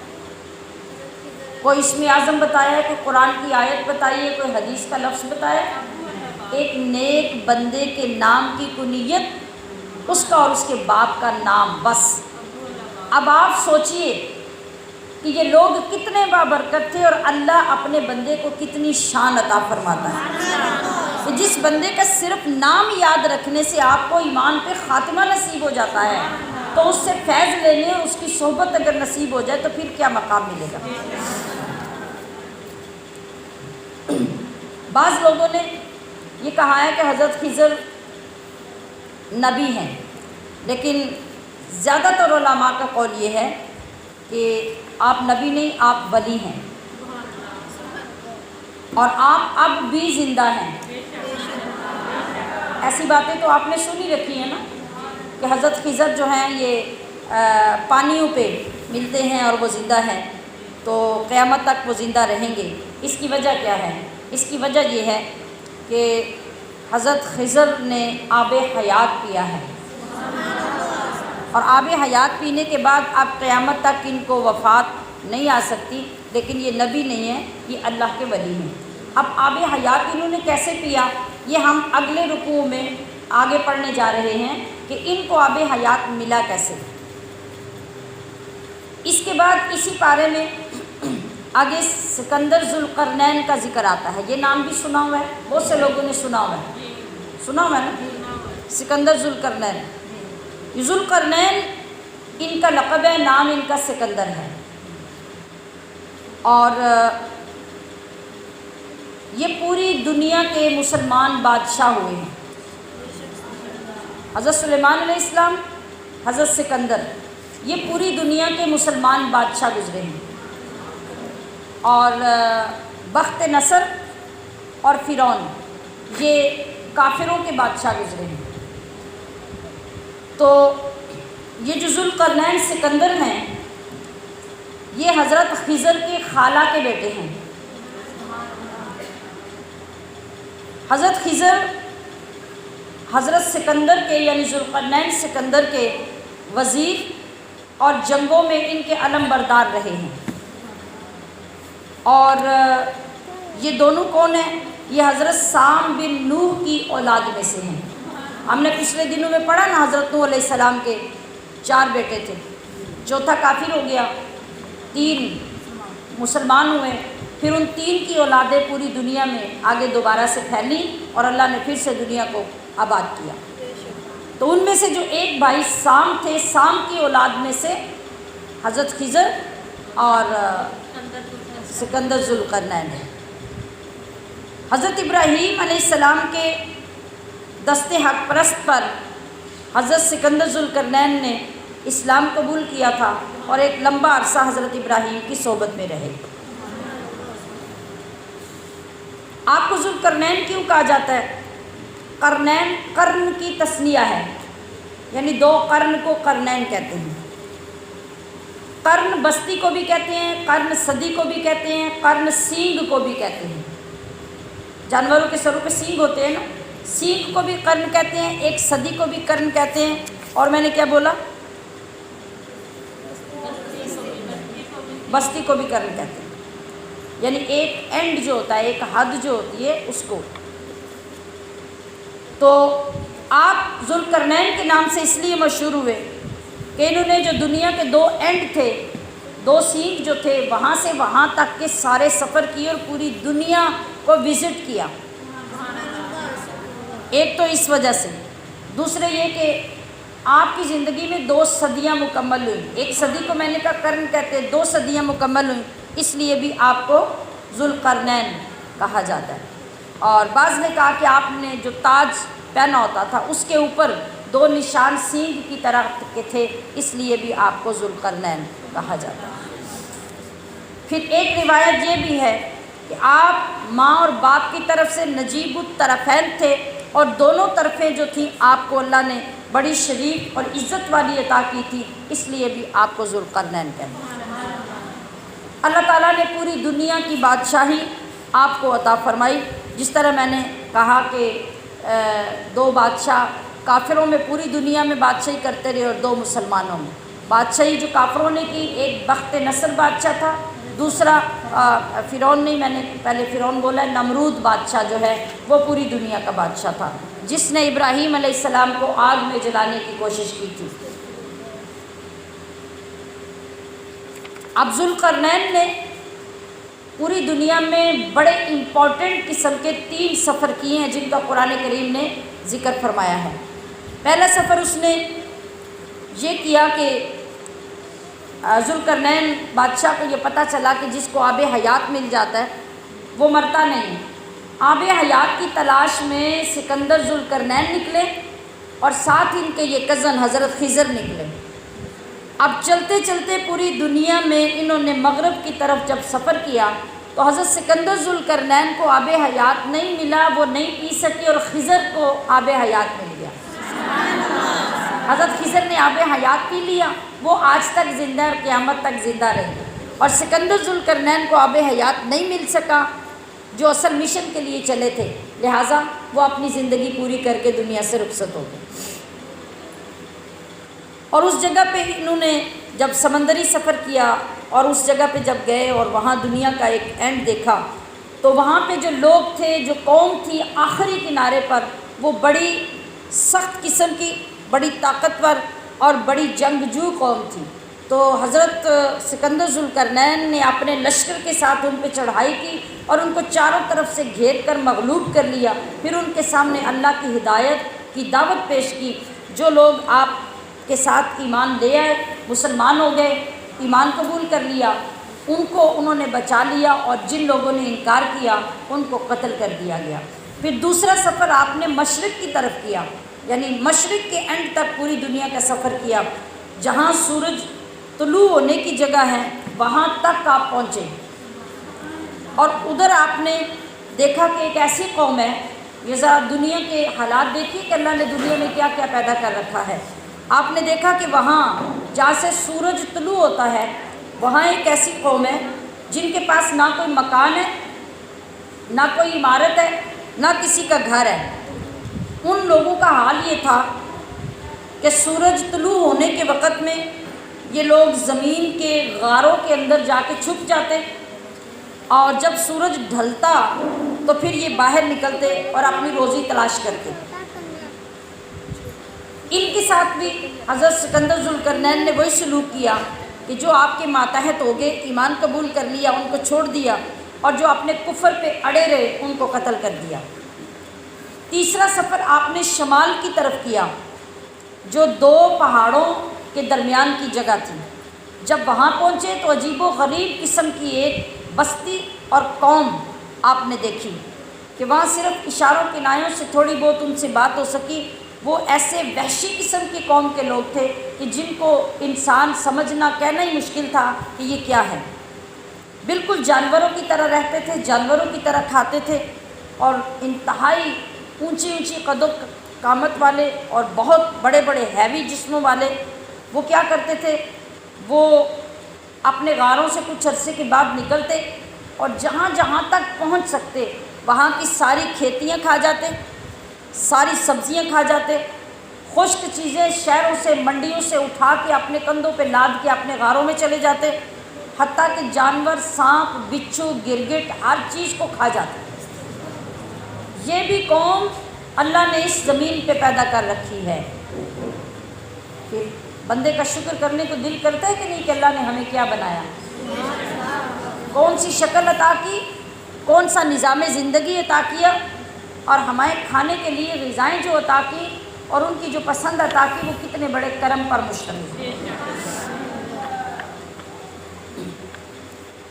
کوئی اسم اعظم بتایا ہے، کوئی قرآن کی آیت بتائی ہے، کوئی حدیث کا لفظ بتایا ہے؟ ایک نیک بندے کے نام کی کنیت، اس کا اور اس کے باپ کا نام، بس۔ اب آپ سوچئے کہ یہ لوگ کتنے بابرکت تھے، اور اللہ اپنے بندے کو کتنی شان عطا فرماتا ہے کہ جس بندے کا صرف نام یاد رکھنے سے آپ کو ایمان پہ خاتمہ نصیب ہو جاتا ہے، تو اس سے فیض لینے اور اس کی صحبت اگر نصیب ہو جائے تو پھر کیا مقام ملے گا۔ بعض لوگوں نے یہ کہا ہے کہ حضرت خضر نبی ہیں، لیکن زیادہ تر علماء کا قول یہ ہے کہ آپ نبی نہیں، آپ ولی ہیں، اور آپ اب بھی زندہ ہیں۔ ایسی باتیں تو آپ نے سنی رکھی ہیں نا کہ حضرت خضر جو ہیں یہ پانیوں پہ ملتے ہیں اور وہ زندہ ہیں، تو قیامت تک وہ زندہ رہیں گے۔ اس کی وجہ کیا ہے؟ اس کی وجہ یہ ہے کہ حضرت خضر نے آب حیات پیا ہے، اور آب حیات پینے کے بعد اب قیامت تک ان کو وفات نہیں آ سکتی، لیکن یہ نبی نہیں ہے، یہ اللہ کے ولی ہیں۔ اب آب حیات انہوں نے کیسے پیا، یہ ہم اگلے رکوع میں آگے پڑھنے جا رہے ہیں کہ ان کو آب حیات ملا کیسے۔ اس کے بعد اسی پارے میں آگے سکندر ذوالقرنین کا ذکر آتا ہے۔ یہ نام بھی سنا ہوا ہے، بہت سے لوگوں نے سنا ہوا ہے نا، سکندر ذوالقرنین۔ ذوالقرنین ان کا لقب ہے، نام ان کا سکندر ہے، اور یہ پوری دنیا کے مسلمان بادشاہ ہوئے ہیں۔ حضرت سلیمان علیہ السلام، حضرت سکندر، یہ پوری دنیا کے مسلمان بادشاہ گزرے ہیں، اور بخت نصر اور فرعون یہ کافروں کے بادشاہ گزرے ہیں۔ تو یہ جو ذوالقرنین سکندر ہیں، یہ حضرت خضر کے خالہ کے بیٹے ہیں۔ حضرت خضر حضرت سکندر کے یعنی ذوالقرنین سکندر کے وزیر اور جنگوں میں ان کے علم بردار رہے ہیں۔ اور یہ دونوں کون ہیں؟ یہ حضرت سام بن نوح کی اولاد میں سے ہیں۔ ہم نے پچھلے دنوں میں پڑھا نا، حضرت نوح علیہ السلام کے 4 بیٹے تھے، چوتھا کافر ہو گیا، 3 مسلمان ہوئے، پھر ان 3 کی اولادیں پوری دنیا میں آگے دوبارہ سے پھیلی، اور اللہ نے پھر سے دنیا کو آباد کیا۔ تو ان میں سے جو ایک بھائی سام تھے، سام کی اولاد میں سے حضرت خضر اور سکندر ذوالقرنین ہے۔ حضرت ابراہیم علیہ السلام کے دست حق پرست پر حضرت سکندر ذوالقرنین نے اسلام قبول کیا تھا، اور ایک لمبا عرصہ حضرت ابراہیم کی صحبت میں رہے۔ آپ کو ذوالقرنین کیوں کہا جاتا ہے؟ قرنین قرن کی تثنیہ ہے، یعنی 2 قرن کو قرنین کہتے ہیں۔ قرن بستی کو بھی کہتے ہیں، قرن صدی کو بھی کہتے ہیں، قرن سینگ کو بھی کہتے ہیں۔ جانوروں کے سروں پہ سینگ ہوتے ہیں نا، سینگ کو بھی قرن کہتے ہیں، ایک صدی کو بھی قرن کہتے ہیں، اور میں نے کیا بولا؟ بستی کو بھی قرن کہتے ہیں، یعنی ایک اینڈ جو ہوتا ہے، ایک حد جو ہوتی ہے اس کو۔ تو آپ ذوالقرنین کے نام سے اس لیے مشہور ہوئے کہ انہوں نے جو دنیا کے دو اینڈ تھے، دو سینگ جو تھے، وہاں سے وہاں تک کے سارے سفر کیے اور پوری دنیا کو وزٹ کیا۔ ایک تو اس وجہ سے، دوسرے یہ کہ آپ کی زندگی میں 2 صدیاں مکمل ہوئیں۔ ایک صدی کو میں نے کہا قرن کہتے ہیں، 2 صدیاں مکمل ہوئیں، اس لیے بھی آپ کو ذوالقرنین کہا جاتا ہے۔ اور بعض نے کہا کہ آپ نے جو تاج پہنا ہوتا تھا اس کے اوپر 2 نشان سینگ کی طرح کے تھے، اس لیے بھی آپ کو ذوالقرنین کہا جاتا ہے۔ پھر ایک روایت یہ بھی ہے کہ آپ ماں اور باپ کی طرف سے نجیب الطرفین تھے، اور دونوں طرفیں جو تھیں آپ کو اللہ نے بڑی شریف اور عزت والی عطا کی تھی، اس لیے بھی آپ کو ذوالقرنین کہتے ہیں۔ اللہ تعالیٰ نے پوری دنیا کی بادشاہی آپ کو عطا فرمائی، جس طرح میں نے کہا کہ 2 بادشاہ کافروں میں پوری دنیا میں بادشاہی کرتے رہے اور 2 مسلمانوں میں بادشاہی جو کافروں نے کی۔ ایک بخت نصر بادشاہ تھا، دوسرا فرعون نہیں، میں نے پہلے فرعون بولا ہے، نمرود بادشاہ جو ہے وہ پوری دنیا کا بادشاہ تھا، جس نے ابراہیم علیہ السلام کو آگ میں جلانے کی کوشش کی تھی۔ اب ذوالقرنین نے پوری دنیا میں بڑے امپورٹنٹ قسم کے 3 سفر کیے ہیں، جن کا قرآن کریم نے ذکر فرمایا ہے۔ پہلا سفر اس نے یہ کیا کہ ذوالقرنین بادشاہ کو یہ پتہ چلا کہ جس کو آب حیات مل جاتا ہے وہ مرتا نہیں۔ آب حیات کی تلاش میں سکندر ذوالقرنین نکلے اور ساتھ ان کے یہ کزن حضرت خضر نکلے۔ اب چلتے چلتے پوری دنیا میں انہوں نے مغرب کی طرف جب سفر کیا تو حضرت سکندر ذوالقرنین کو آب حیات نہیں ملا، وہ نہیں پی سکے، اور خضر کو آب حیات مل گیا۔ حضرت خضر نے آب حیات پی لیا، وہ آج تک زندہ ہے اور قیامت تک زندہ رہے، اور سکندر ذوالقرنین کو آب حیات نہیں مل سکا جو اصل مشن کے لیے چلے تھے، لہٰذا وہ اپنی زندگی پوری کر کے دنیا سے رخصت ہو گئے۔ اور اس جگہ پہ انہوں نے جب سمندری سفر کیا اور اس جگہ پہ جب گئے اور وہاں دنیا کا ایک اینڈ دیکھا، تو وہاں پہ جو لوگ تھے، جو قوم تھی آخری کنارے پر، وہ بڑی سخت قسم کی، بڑی طاقتور اور بڑی جنگجو قوم تھی۔ تو حضرت سکندر ذوالقرنین نے اپنے لشکر کے ساتھ ان پہ چڑھائی کی اور ان کو چاروں طرف سے گھیر کر مغلوب کر لیا۔ پھر ان کے سامنے اللہ کی ہدایت کی دعوت پیش کی۔ جو لوگ آپ کے ساتھ ایمان لے آئے، مسلمان ہو گئے، ایمان قبول کر لیا، ان کو انہوں نے بچا لیا، اور جن لوگوں نے انکار کیا ان کو قتل کر دیا گیا۔ پھر دوسرا سفر آپ نے مشرق کی طرف کیا، یعنی مشرق کے اینڈ تک پوری دنیا کا سفر کیا، جہاں سورج طلوع ہونے کی جگہ ہے وہاں تک آپ پہنچے، اور ادھر آپ نے دیکھا کہ ایک ایسی قوم ہے، یہ ذرا دنیا کے حالات دیکھیے کہ اللہ نے دنیا میں کیا کیا پیدا کر رکھا ہے۔ آپ نے دیکھا کہ وہاں جہاں سے سورج طلوع ہوتا ہے وہاں ایک ایسی قوم ہے جن کے پاس نہ کوئی مکان ہے، نہ کوئی عمارت ہے، نہ کسی کا گھر ہے۔ ان لوگوں کا حال یہ تھا کہ سورج طلوع ہونے کے وقت میں یہ لوگ زمین کے غاروں کے اندر جا کے چھپ جاتے، اور جب سورج ڈھلتا تو پھر یہ باہر نکلتے اور اپنی روزی تلاش کرتے۔ ان کے ساتھ بھی حضرت سکندر ذوالقرنین نے وہی سلوک کیا کہ جو آپ کے ماتحت ہو گئے، ایمان قبول کر لیا، ان کو چھوڑ دیا، اور جو اپنے کفر پہ اڑے رہے ان کو قتل کر دیا۔ تیسرا سفر آپ نے شمال کی طرف کیا، جو 2 پہاڑوں کے درمیان کی جگہ تھی۔ جب وہاں پہنچے تو عجیب و غریب قسم کی ایک بستی اور قوم آپ نے دیکھی کہ وہاں صرف اشاروں کنایوں سے تھوڑی بہت ان سے بات ہو سکی۔ وہ ایسے وحشی قسم کی قوم کے لوگ تھے کہ جن کو انسان سمجھنا، کہنا ہی مشکل تھا کہ یہ کیا ہے۔ بالکل جانوروں کی طرح رہتے تھے، جانوروں کی طرح کھاتے تھے، اور انتہائی اونچی اونچی قد و قامت والے اور بہت بڑے بڑے ہیوی جسموں والے۔ وہ کیا کرتے تھے، وہ اپنے غاروں سے کچھ عرصے کے بعد نکلتے اور جہاں جہاں تک پہنچ سکتے وہاں کی ساری کھیتیاں کھا جاتے، ساری سبزیاں کھا جاتے، خشک چیزیں شہروں سے، منڈیوں سے اٹھا کے اپنے کندھوں پہ لاد کے اپنے غاروں میں چلے جاتے، حتیٰ کہ جانور، سانپ، بچھو، گرگٹ ہر چیز کو کھا جاتے۔ یہ بھی قوم اللہ نے اس زمین پہ پیدا کر رکھی ہے۔ پھر بندے کا شکر کرنے کو دل کرتا ہے کہ نہیں کہ اللہ نے ہمیں کیا بنایا، کون سی شکل عطا کی، کون سا نظام زندگی عطا کیا، اور ہمیں کھانے کے لیے غذائیں جو عطا کی اور ان کی جو پسند عطا کی، وہ کتنے بڑے کرم پر مشتمل ہے۔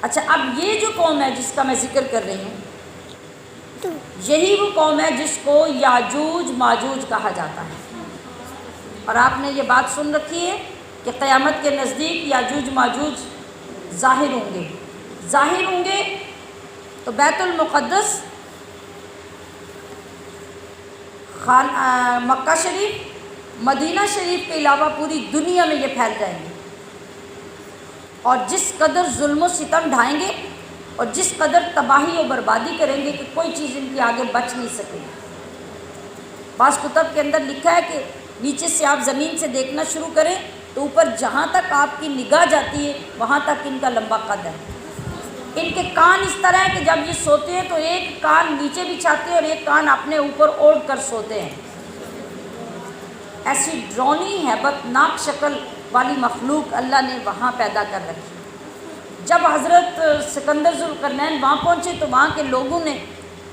اچھا، اب یہ جو قوم ہے جس کا میں ذکر کر رہی ہوں، یہی وہ قوم ہے جس کو یاجوج ماجوج کہا جاتا ہے۔ اور آپ نے یہ بات سن رکھی ہے کہ قیامت کے نزدیک یاجوج ماجوج ظاہر ہوں گے تو بیت المقدس، مکہ شریف، مدینہ شریف کے علاوہ پوری دنیا میں یہ پھیل جائیں گے، اور جس قدر ظلم و ستم ڈھائیں گے اور جس قدر تباہی و بربادی کریں گے کہ کوئی چیز ان کی آگے بچ نہیں سکے۔ بعض کتب کے اندر لکھا ہے کہ نیچے سے آپ زمین سے دیکھنا شروع کریں تو اوپر جہاں تک آپ کی نگاہ جاتی ہے وہاں تک ان کا لمبا قد ہے۔ ان کے کان اس طرح ہے کہ جب یہ سوتے ہیں تو ایک کان نیچے بچھاتے ہیں اور ایک کان اپنے اوپر اوڑھ کر سوتے ہیں۔ ایسی ڈرونی ہیبت ناک شکل والی مخلوق اللہ نے وہاں پیدا کر رکھی۔ جب حضرت سکندر ذوالقرنین وہاں پہنچے تو وہاں کے لوگوں نے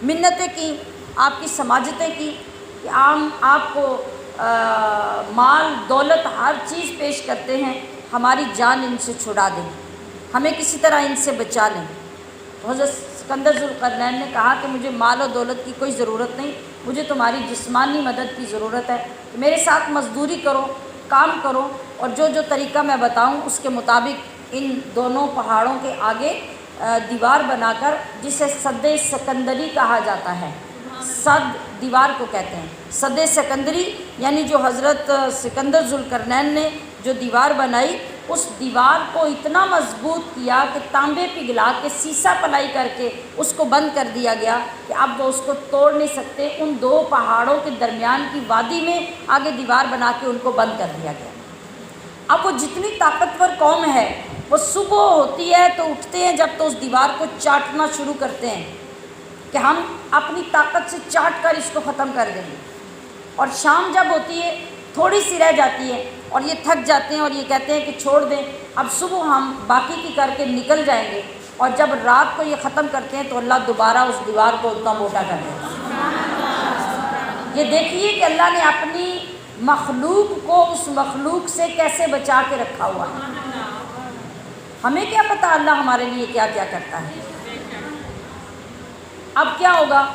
منتیں کی، آپ کی سماجتیں کی کہ آپ کو مال دولت ہر چیز پیش کرتے ہیں، ہماری جان ان سے چھڑا دیں، ہمیں کسی طرح ان سے بچا لیں۔ تو حضرت سکندر ذوالقرنین نے کہا کہ مجھے مال و دولت کی کوئی ضرورت نہیں، مجھے تمہاری جسمانی مدد کی ضرورت ہے، میرے ساتھ مزدوری کرو، کام کرو، اور جو جو طریقہ میں بتاؤں اس کے مطابق ان دونوں پہاڑوں کے آگے دیوار بنا کر، جسے سد سکندری کہا جاتا ہے، سد دیوار کو کہتے ہیں، سد سکندری یعنی جو حضرت سکندر ذوالقرنین نے جو دیوار بنائی، اس دیوار کو اتنا مضبوط کیا کہ تانبے پگھلا کے سیسا پلائی کر کے اس کو بند کر دیا گیا کہ اب وہ اس کو توڑ نہیں سکتے۔ ان دو پہاڑوں کے درمیان کی وادی میں آگے دیوار بنا کے ان کو بند کر دیا گیا۔ اب وہ جتنی طاقتور قوم ہے، وہ صبح ہوتی ہے تو اٹھتے ہیں جب تو اس دیوار کو چاٹنا شروع کرتے ہیں کہ ہم اپنی طاقت سے چاٹ کر اس کو ختم کر دیں گے، اور شام جب ہوتی ہے تھوڑی سی رہ جاتی ہے اور یہ تھک جاتے ہیں اور یہ کہتے ہیں کہ چھوڑ دیں، اب صبح ہم باقی کی کر کے نکل جائیں گے، اور جب رات کو یہ ختم کرتے ہیں تو اللہ دوبارہ اس دیوار کو اتنا موٹا کر دیتا ہے۔ یہ دیکھیے کہ اللہ نے اپنی مخلوق کو اس مخلوق سے کیسے بچا کے رکھا ہوا ہے۔ ہمیں کیا پتہ اللہ ہمارے لیے کیا کیا کرتا ہے۔ اب کیا ہوگا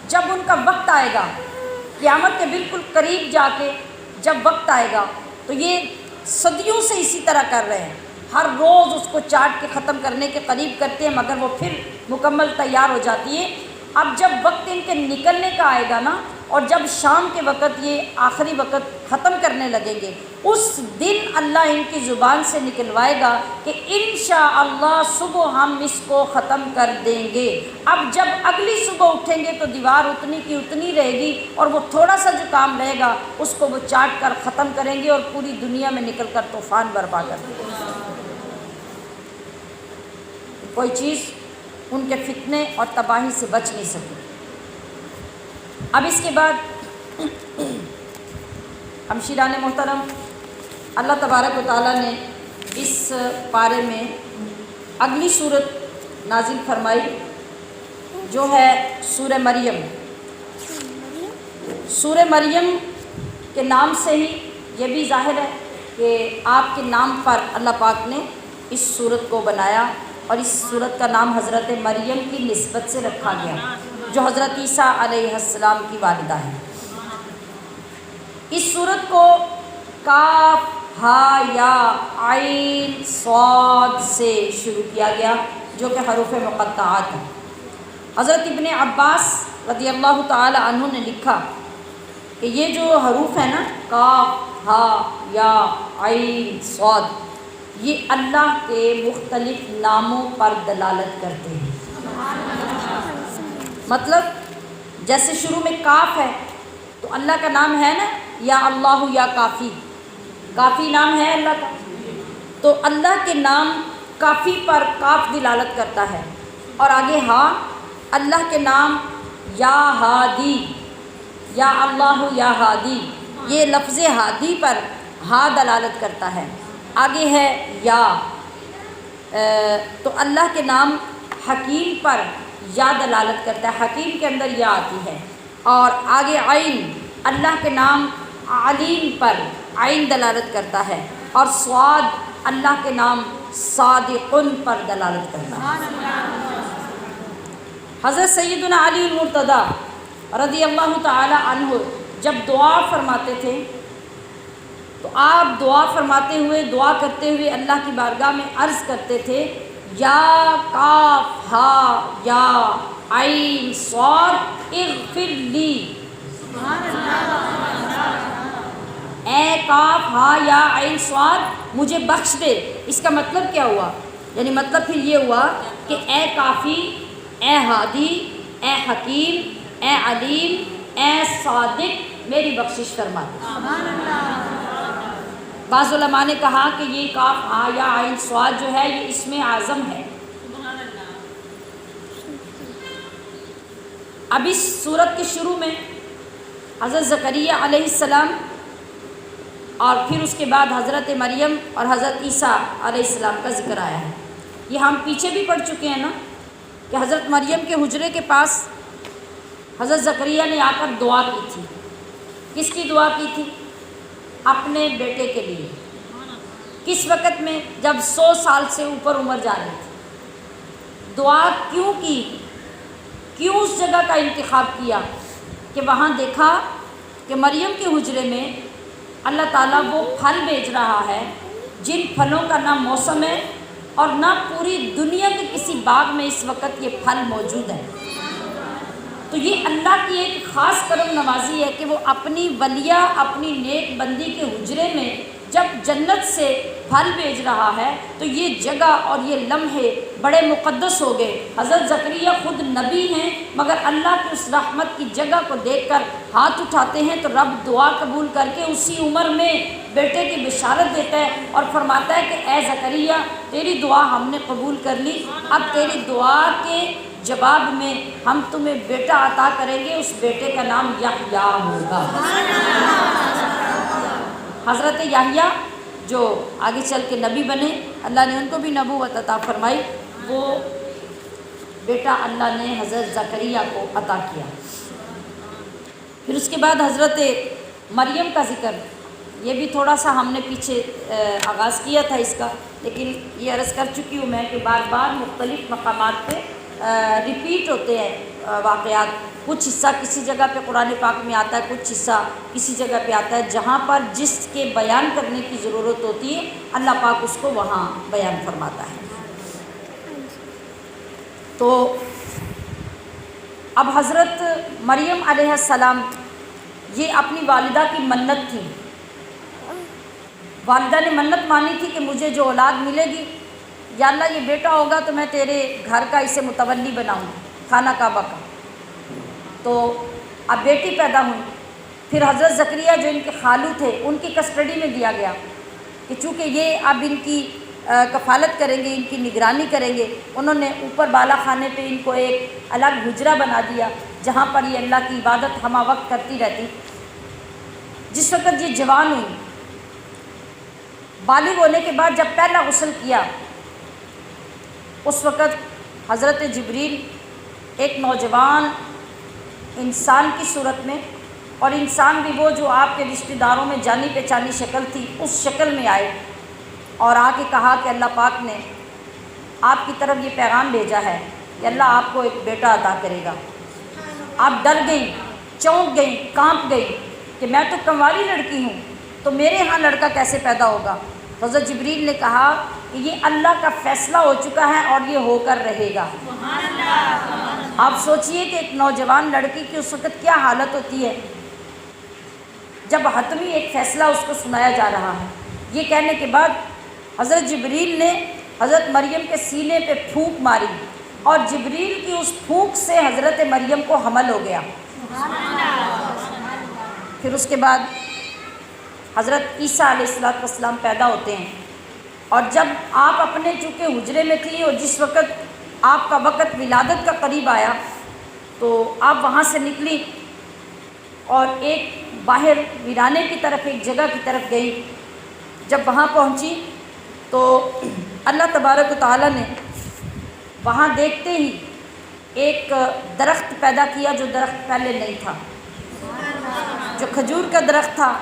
جب ان کا وقت آئے گا، قیامت کے بالکل قریب جا کے جب وقت آئے گا، تو یہ صدیوں سے اسی طرح کر رہے ہیں، ہر روز اس کو چاٹ کے ختم کرنے کے قریب کرتے ہیں، مگر وہ پھر مکمل تیار ہو جاتی ہے۔ اب جب وقت ان کے نکلنے کا آئے گا نا، اور جب شام کے وقت یہ آخری وقت ختم کرنے لگیں گے، اس دن اللہ ان کی زبان سے نکلوائے گا کہ انشاءاللہ صبح ہم اس کو ختم کر دیں گے۔ اب جب اگلی صبح اٹھیں گے تو دیوار اتنی کی اتنی رہے گی، اور وہ تھوڑا سا جو کام رہے گا اس کو وہ چاٹ کر ختم کریں گے اور پوری دنیا میں نکل کر طوفان برپا کر دیں گے۔ کوئی چیز ان کے فتنے اور تباہی سے بچ نہیں سکے۔ اب اس کے بعد ہمشیران محترم، اللہ تبارک و تعالیٰ نے اس پارے میں اگلی صورت نازل فرمائی جو ہے سورہ مریم۔ سورہ مریم کے نام سے ہی یہ بھی ظاہر ہے کہ آپ کے نام پر اللہ پاک نے اس صورت کو بنایا، اور اس صورت کا نام حضرت مریم کی نسبت سے رکھا گیا جو حضرت عیسیٰ علیہ السلام کی والدہ ہے۔ اس صورت کو کاف ہا یا عین صاد سے شروع کیا گیا جو کہ حروف مقطعات ہیں۔ حضرت ابن عباس رضی اللہ تعالی عنہ نے لکھا کہ یہ جو حروف ہیں نا، کاف ہا یا عین صاد، یہ اللہ کے مختلف ناموں پر دلالت کرتے ہیں۔ مطلب جیسے شروع میں کاف ہے تو اللہ کا نام ہے نا، یا اللہ یا کافی، کافی نام ہے اللہ کا، تو اللہ کے نام کافی پر کاف دلالت کرتا ہے، اور آگے ہاں، اللہ کے نام یا ہادی، یا اللہ یا ہادی، یہ لفظ ہادی پر ہا دلالت کرتا ہے۔ آگے ہے یا، تو اللہ کے نام حکیم پر یا دلالت کرتا ہے، حکیم کے اندر یا آتی ہے۔ اور آگے عین، اللہ کے نام علیم پر عین دلالت کرتا ہے۔ اور صاد، اللہ کے نام صادقن پر دلالت کرتا ہے۔ حضرت سیدنا علی المرتضی رضی اللہ تعالی عنہ جب دعا فرماتے تھے تو آپ دعا فرماتے ہوئے، دعا کرتے ہوئے اللہ کی بارگاہ میں عرض کرتے تھے، یا کاف ہا یا عین صاد اغفر لی، اے کاف ہا یا عین صاد مجھے بخش دے۔ اس کا مطلب کیا ہوا؟ یعنی مطلب پھر یہ ہوا کہ اے کافی، اے ہادی، اے حکیم، اے علیم، اے صادق میری بخشش فرما دے۔ بعض علماء نے کہا کہ یہ کاف ہا یا عین صاد جو ہے یہ اسم اعظم ہے۔ اب اس سورت کے شروع میں حضرت زکریہ علیہ السلام اور پھر اس کے بعد حضرت مریم اور حضرت عیسیٰ علیہ السلام کا ذکر آیا ہے۔ یہ ہم پیچھے بھی پڑھ چکے ہیں نا کہ حضرت مریم کے حجرے کے پاس حضرت زکریہ نے آ کر دعا کی تھی۔ کس کی دعا کی تھی؟ اپنے بیٹے کے لیے۔ کس وقت میں؟ جب 100 سال سے اوپر عمر جا رہی تھی۔ دعا کیوں کی؟ کیوں اس جگہ کا انتخاب کیا؟ کہ وہاں دیکھا کہ مریم کے حجرے میں اللہ تعالیٰ وہ پھل بھیج رہا ہے جن پھلوں کا نہ موسم ہے اور نہ پوری دنیا کے کسی باغ میں اس وقت یہ پھل موجود ہے۔ تو یہ اللہ کی ایک خاص کرم نوازی ہے کہ وہ اپنی ولیہ، اپنی نیک بندی کے حجرے میں جب جنت سے پھل بھیج رہا ہے تو یہ جگہ اور یہ لمحے بڑے مقدس ہو گئے۔ حضرت زکریہ خود نبی ہیں مگر اللہ کی اس رحمت کی جگہ کو دیکھ کر ہاتھ اٹھاتے ہیں تو رب دعا قبول کر کے اسی عمر میں بیٹے کی بشارت دیتا ہے اور فرماتا ہے کہ اے زکریہ تیری دعا ہم نے قبول کر لی، اب تیری دعا کے جواب میں ہم تمہیں بیٹا عطا کریں گے، اس بیٹے کا نام یحییٰ ہوگا۔ حضرت یحییٰ جو آگے چل کے نبی بنے، اللہ نے ان کو بھی نبوت عطا فرمائی، وہ بیٹا اللہ نے حضرت زکریہ کو عطا کیا۔ پھر اس کے بعد حضرت مریم کا ذکر، یہ بھی تھوڑا سا ہم نے پیچھے آغاز کیا تھا اس کا، لیکن یہ عرض کر چکی ہوں میں کہ بار بار مختلف مقامات پہ ریپیٹ ہوتے ہیں واقعات۔ کچھ حصہ کسی جگہ پہ قرآن پاک میں آتا ہے، کچھ حصہ کسی جگہ پہ آتا ہے، جہاں پر جس کے بیان کرنے کی ضرورت ہوتی ہے اللہ پاک اس کو وہاں بیان فرماتا ہے۔ تو اب حضرت مریم علیہ السلام یہ اپنی والدہ کی منت تھی۔ والدہ نے منت مانی تھی کہ مجھے جو اولاد ملے گی یا اللہ یہ بیٹا ہوگا تو میں تیرے گھر کا اسے متولی بناؤں، خانہ کعبہ کا۔ تو اب بیٹی پیدا ہوئی، پھر حضرت زکریہ جو ان کے خالو تھے ان کی کسٹڈی میں دیا گیا کہ چونکہ یہ اب ان کی کفالت کریں گے، ان کی نگرانی کریں گے۔ انہوں نے اوپر بالا خانے پہ ان کو ایک الگ حجرہ بنا دیا جہاں پر یہ اللہ کی عبادت ہمہ وقت کرتی رہتی۔ جس وقت یہ جوان ہوئی، بالغ ہونے کے بعد جب پہلا غسل کیا، اس وقت حضرت جبریل ایک نوجوان انسان کی صورت میں، اور انسان بھی وہ جو آپ کے رشتہ داروں میں جانی پہچانی شکل تھی اس شکل میں آئے اور آ کے کہا کہ اللہ پاک نے آپ کی طرف یہ پیغام بھیجا ہے کہ اللہ آپ کو ایک بیٹا عطا کرے گا۔ آپ ڈر گئی، چونک گئی، کانپ گئی کہ میں تو کنواری لڑکی ہوں تو میرے ہاں لڑکا کیسے پیدا ہوگا؟ حضرت جبریل نے کہا کہ یہ اللہ کا فیصلہ ہو چکا ہے اور یہ ہو کر رہے گا۔ آپ سوچئے کہ ایک نوجوان لڑکی کی اس وقت کیا حالت ہوتی ہے جب حتمی ایک فیصلہ اس کو سنایا جا رہا ہے۔ یہ کہنے کے بعد حضرت جبریل نے حضرت مریم کے سینے پہ پھونک ماری اور جبریل کی اس پھونک سے حضرت مریم کو حمل ہو گیا۔ پھر اس کے بعد حضرت عیسیٰ علیہ السلام پیدا ہوتے ہیں، اور جب آپ اپنے چونکہ حجرے میں تھی اور جس وقت آپ کا وقت ولادت کا قریب آیا تو آپ وہاں سے نکلی اور ایک باہر ویرانے کی طرف، ایک جگہ کی طرف گئی جب وہاں پہنچی تو اللہ تبارک و تعالیٰ نے وہاں دیکھتے ہی ایک درخت پیدا کیا جو درخت پہلے نہیں تھا، جو کھجور کا درخت تھا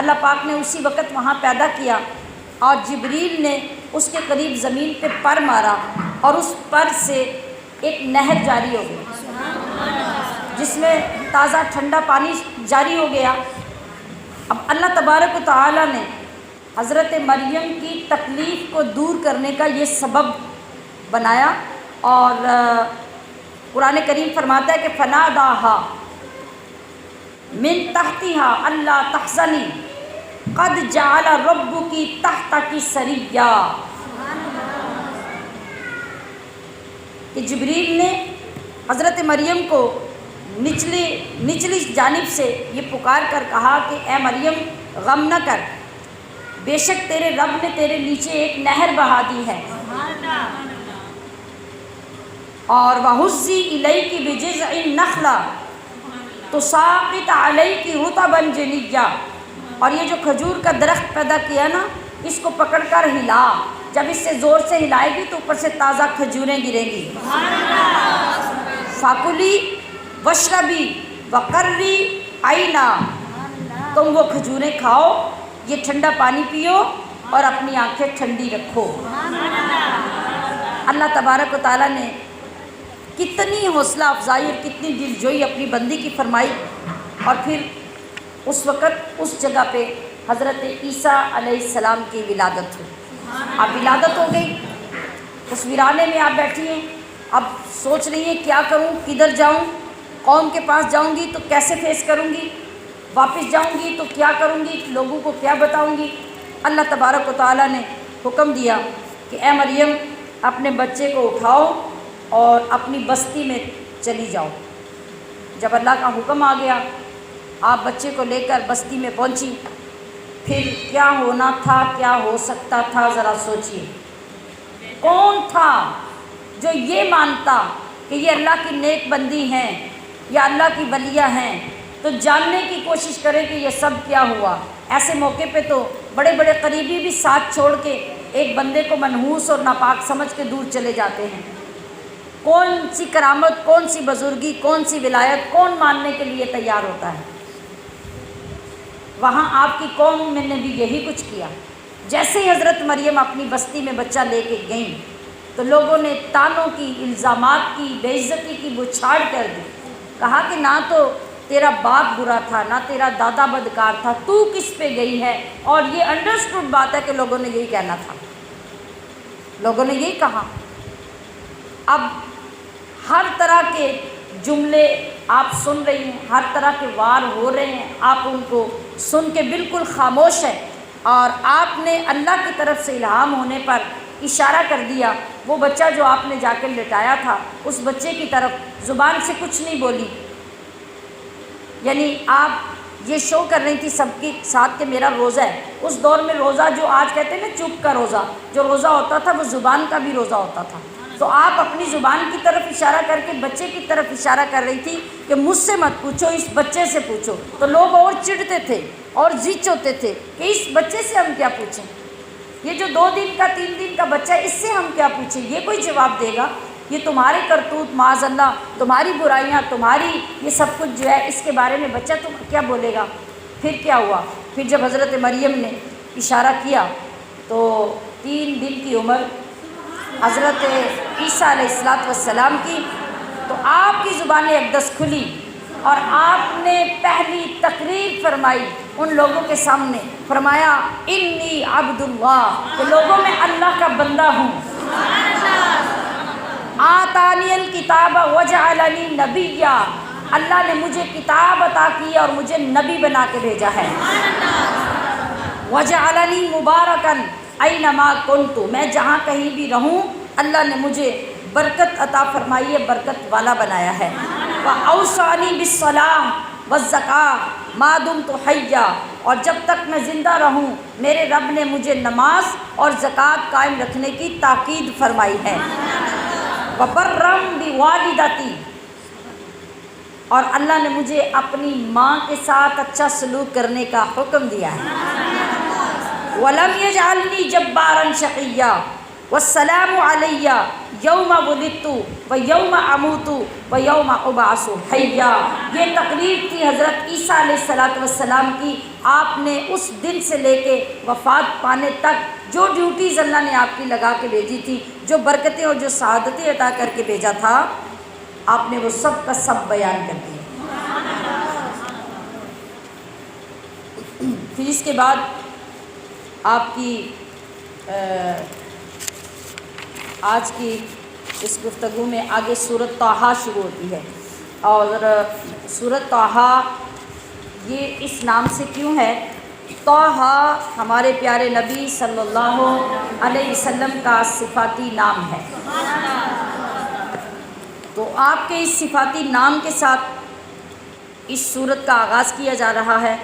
اللہ پاک نے اسی وقت وہاں پیدا کیا، اور جبریل نے اس کے قریب زمین پہ پر مارا اور اس پر سے ایک نہر جاری ہو گئی جس میں تازہ ٹھنڈا پانی جاری ہو گیا۔ اب اللہ تبارک و تعالیٰ نے حضرت مریم کی تکلیف کو دور کرنے کا یہ سبب بنایا، اور قرآن کریم فرماتا ہے کہ فناداہا من تحتہا اللہ تحزنی قد جعل ربکی تحتکی سریا، کہ جبریل نے حضرت مریم کو نچلی جانب سے یہ پکار کر کہا کہ اے مریم غم نہ کر، بے شک تیرے رب نے تیرے نیچے ایک نہر بہا دی ہے، اور وَهُزِّي إِلَيْكِ بِجِذْعِ النَّخْلَةِ تُسَاقِطْ عَلَيْكِ رُطَبًا جَنِيًّا، اور یہ جو کھجور کا درخت پیدا کیا نا اس کو پکڑ کر ہلا، جب اس سے زور سے ہلائے گی تو اوپر سے تازہ کھجوریں گریں گی۔ فَكُلِي وَاشْرَبِي وَقَرِّي عَيْنًا، تم وہ کھجوریں کھاؤ، یہ ٹھنڈا پانی پیو اور اپنی آنکھیں ٹھنڈی رکھو۔ اللہ تبارک و تعالیٰ نے کتنی حوصلہ افزائی اور کتنی دلجوئی اپنی بندی کی فرمائی، اور پھر اس وقت اس جگہ پہ حضرت عیسیٰ علیہ السلام کی ولادت ہوئی۔ اب ولادت ہو گئی، اس ویرانے میں آپ بیٹھی ہیں، اب سوچ رہی ہیں کیا کروں، کدھر جاؤں، قوم کے پاس جاؤں گی تو کیسے فیس کروں گی، واپس جاؤں گی تو کیا کروں گی، لوگوں کو کیا بتاؤں گی۔ اللہ تبارک و تعالیٰ نے حکم دیا کہ اے مریم اپنے بچے کو اٹھاؤ اور اپنی بستی میں چلی جاؤ۔ جب اللہ کا حکم آ گیا آپ بچے کو لے کر بستی میں پہنچی، پھر کیا ہونا تھا، کیا ہو سکتا تھا، ذرا سوچئے۔ کون تھا جو یہ مانتا کہ یہ اللہ کی نیک بندی ہیں یا اللہ کی ولیہ ہیں، تو جاننے کی کوشش کرے کہ یہ سب کیا ہوا۔ ایسے موقع پہ تو بڑے بڑے قریبی بھی ساتھ چھوڑ کے ایک بندے کو منحوس اور ناپاک سمجھ کے دور چلے جاتے ہیں۔ کون سی کرامت، کون سی بزرگی، کون سی ولایت کون ماننے کے لیے تیار ہوتا ہے؟ وہاں آپ کی قوم میں نے بھی یہی کچھ کیا۔ جیسے ہی حضرت مریم اپنی بستی میں بچہ لے کے گئیں تو لوگوں نے تانوں کی، الزامات کی، بے عزتی کی بچھاڑ کر دی، کہا کہ نہ تو تیرا باپ برا تھا، نہ تیرا دادا بدکار تھا، تو کس پہ گئی ہے؟ اور یہ انڈرسٹوڈ بات ہے کہ لوگوں نے یہی کہنا تھا، لوگوں نے یہی کہا۔ اب ہر طرح کے جملے آپ سن رہی ہیں، ہر طرح کے وار ہو رہے ہیں، آپ ان کو سن کے بالکل خاموش ہیں، اور آپ نے اللہ کی طرف سے الہام ہونے پر اشارہ کر دیا۔ وہ بچہ جو آپ نے جا کے لٹایا تھا اس بچے کی طرف زبان سے کچھ نہیں بولی، یعنی آپ یہ شو کر رہی تھی سب کے ساتھ کہ میرا روزہ ہے۔ اس دور میں روزہ جو آج کہتے ہیں نا چپ کا روزہ، جو روزہ ہوتا تھا وہ زبان کا بھی روزہ ہوتا تھا، تو آپ اپنی زبان کی طرف اشارہ کر کے بچے کی طرف اشارہ کر رہی تھی کہ مجھ سے مت پوچھو، اس بچے سے پوچھو۔ تو لوگ اور چڑھتے تھے اور ضد ہوتے تھے کہ اس بچے سے ہم کیا پوچھیں، یہ جو 2 دن کا 3 دن کا بچہ ہے اس سے ہم کیا پوچھیں، یہ کوئی جواب دے گا؟ یہ تمہارے کرتوت، معاذ اللہ، تمہاری برائیاں، تمہاری یہ سب کچھ جو ہے اس کے بارے میں بچہ تم کیا بولے گا؟ پھر کیا ہوا؟ پھر جب حضرت مریم نے اشارہ کیا تو 3 دن کی عمر حضرت عیسیٰ علیہ السلام کی، تو آپ کی زبان اقدس کھلی اور آپ نے پہلی تقریر فرمائی ان لوگوں کے سامنے، فرمایا انی عبد اللہ، کہ لوگوں میں اللہ کا بندہ ہوں، آتانی الکتاب وجعلنی نبیا، اللہ نے مجھے کتاب عطا کی اور مجھے نبی بنا کے بھیجا ہے، وجعلنی مبارکا اینما کنت، میں جہاں کہیں بھی رہوں اللہ نے مجھے برکت عطا فرمائی ہے، برکت والا بنایا ہے، وَأَوْصَانِي بِالصَّلَاةِ وَالزَّكَاةِ مَا دُمْتُ حَيًّا، اور جب تک میں زندہ رہوں میرے رب نے مجھے نماز اور زکوٰۃ قائم رکھنے کی تاکید فرمائی ہے، وَبَرًّا بِوَالِدَتِي، اور اللہ نے مجھے اپنی ماں کے ساتھ اچھا سلوک کرنے کا حکم دیا ہے، وَلَمْ يَجْعَلْنِي جَبَّارًا شَقِيًّا وَالسَّلَامُ عَلَيَّ يَوْمَ وُلِدتُّ وَيَوْمَ أَمُوتُ وَيَوْمَ أُبْعَثُ حَيًّا۔ یہ تقریر تھی حضرت عیسیٰ علیہ السلام کی۔ آپ نے اس دن سے لے کے وفات پانے تک جو ڈیوٹیز اللہ نے آپ کی لگا کے بھیجی تھی، جو برکتیں اور جو سعادتیں عطا کر کے بھیجا تھا، آپ نے وہ سب کا سب بیان کر دیا۔ پھر اس کے بعد آپ کی آج کی اس گفتگو میں آگے سورۃ طٰہٰ شروع ہوتی ہے، اور سورۃ طٰہٰ یہ اس نام سے کیوں ہے؟ طٰہٰ ہمارے پیارے نبی صلی اللہ علیہ وسلم کا صفاتی نام ہے، تو آپ کے اس صفاتی نام کے ساتھ اس سورت کا آغاز کیا جا رہا ہے،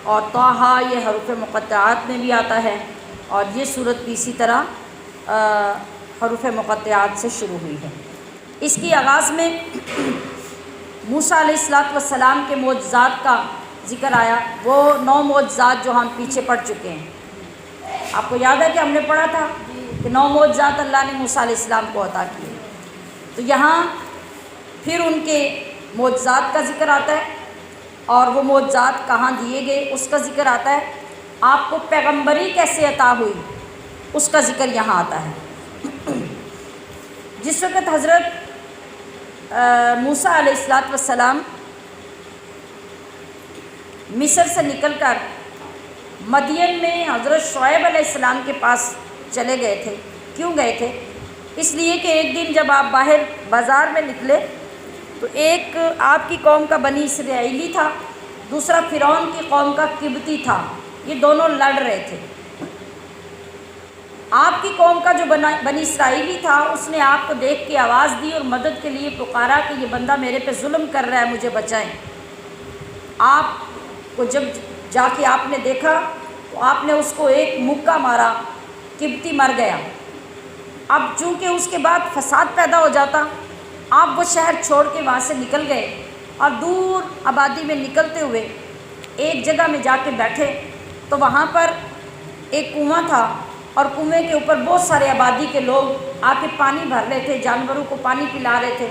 اور طٰہٰ یہ حروف مقطعات میں بھی آتا ہے، اور یہ سورت بھی اسی طرح حروف مقطعات سے شروع ہوئی ہے۔ اس کی آغاز میں موسیٰ علیہ السلام کے معجزات کا ذکر آیا، وہ 9 معجزات جو ہم پیچھے پڑھ چکے ہیں۔ آپ کو یاد ہے کہ ہم نے پڑھا تھا کہ 9 معجزات اللہ نے موسیٰ علیہ السلام کو عطا کیے، تو یہاں پھر ان کے معجزات کا ذکر آتا ہے، اور وہ معجزات کہاں دیے گئے اس کا ذکر آتا ہے۔ آپ کو پیغمبری کیسے عطا ہوئی اس کا ذکر یہاں آتا ہے۔ جس وقت حضرت موسیٰ علیہ السلام مصر سے نکل کر مدین میں حضرت شعیب علیہ السلام کے پاس چلے گئے تھے، کیوں گئے تھے؟ اس لیے کہ ایک دن جب آپ باہر بازار میں نکلے تو ایک آپ کی قوم کا بنی اسرائیلی تھا، دوسرا فرعون کی قوم کا قبطی تھا، یہ دونوں لڑ رہے تھے۔ آپ کی قوم کا جو بنی اسرائیلی تھا اس نے آپ کو دیکھ کے آواز دی اور مدد کے لیے پکارا کہ یہ بندہ میرے پہ ظلم کر رہا ہے، مجھے بچائیں۔ آپ کو جب جا کے آپ نے دیکھا تو آپ نے اس کو ایک مکہ مارا، قبطی مر گیا۔ اب چونکہ اس کے بعد فساد پیدا ہو جاتا، آپ وہ شہر چھوڑ کے وہاں سے نکل گئے، اور دور آبادی میں نکلتے ہوئے ایک جگہ میں جا کے بیٹھے تو وہاں پر ایک کنواں تھا، اور کنویں کے اوپر بہت سارے آبادی کے لوگ آ کے پانی بھر رہے تھے، جانوروں کو پانی پلا رہے تھے۔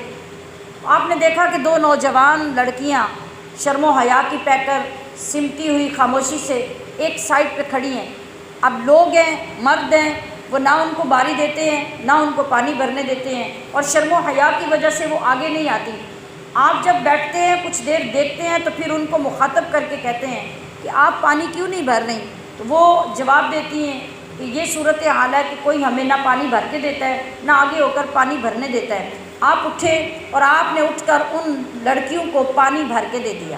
آپ نے دیکھا کہ 2 نوجوان لڑکیاں شرم و حیا کی پہ کر سمٹی ہوئی خاموشی سے ایک سائڈ پہ کھڑی ہیں۔ اب لوگ ہیں، مرد ہیں، وہ نہ ان کو باری دیتے ہیں نہ ان کو پانی بھرنے دیتے ہیں، اور شرم و حیا کی وجہ سے وہ آگے نہیں آتی۔ آپ جب بیٹھتے ہیں کچھ دیر دیکھتے ہیں تو پھر ان کو مخاطب کر کے کہتے ہیں کہ آپ پانی کیوں نہیں بھر رہی؟ تو وہ جواب دیتی ہیں کہ یہ صورت حال ہے کہ کوئی ہمیں نہ پانی بھر کے دیتا ہے نہ آگے ہو کر پانی بھرنے دیتا ہے۔ آپ اٹھے اور آپ نے اٹھ کر ان لڑکیوں کو پانی بھر کے دے دیا۔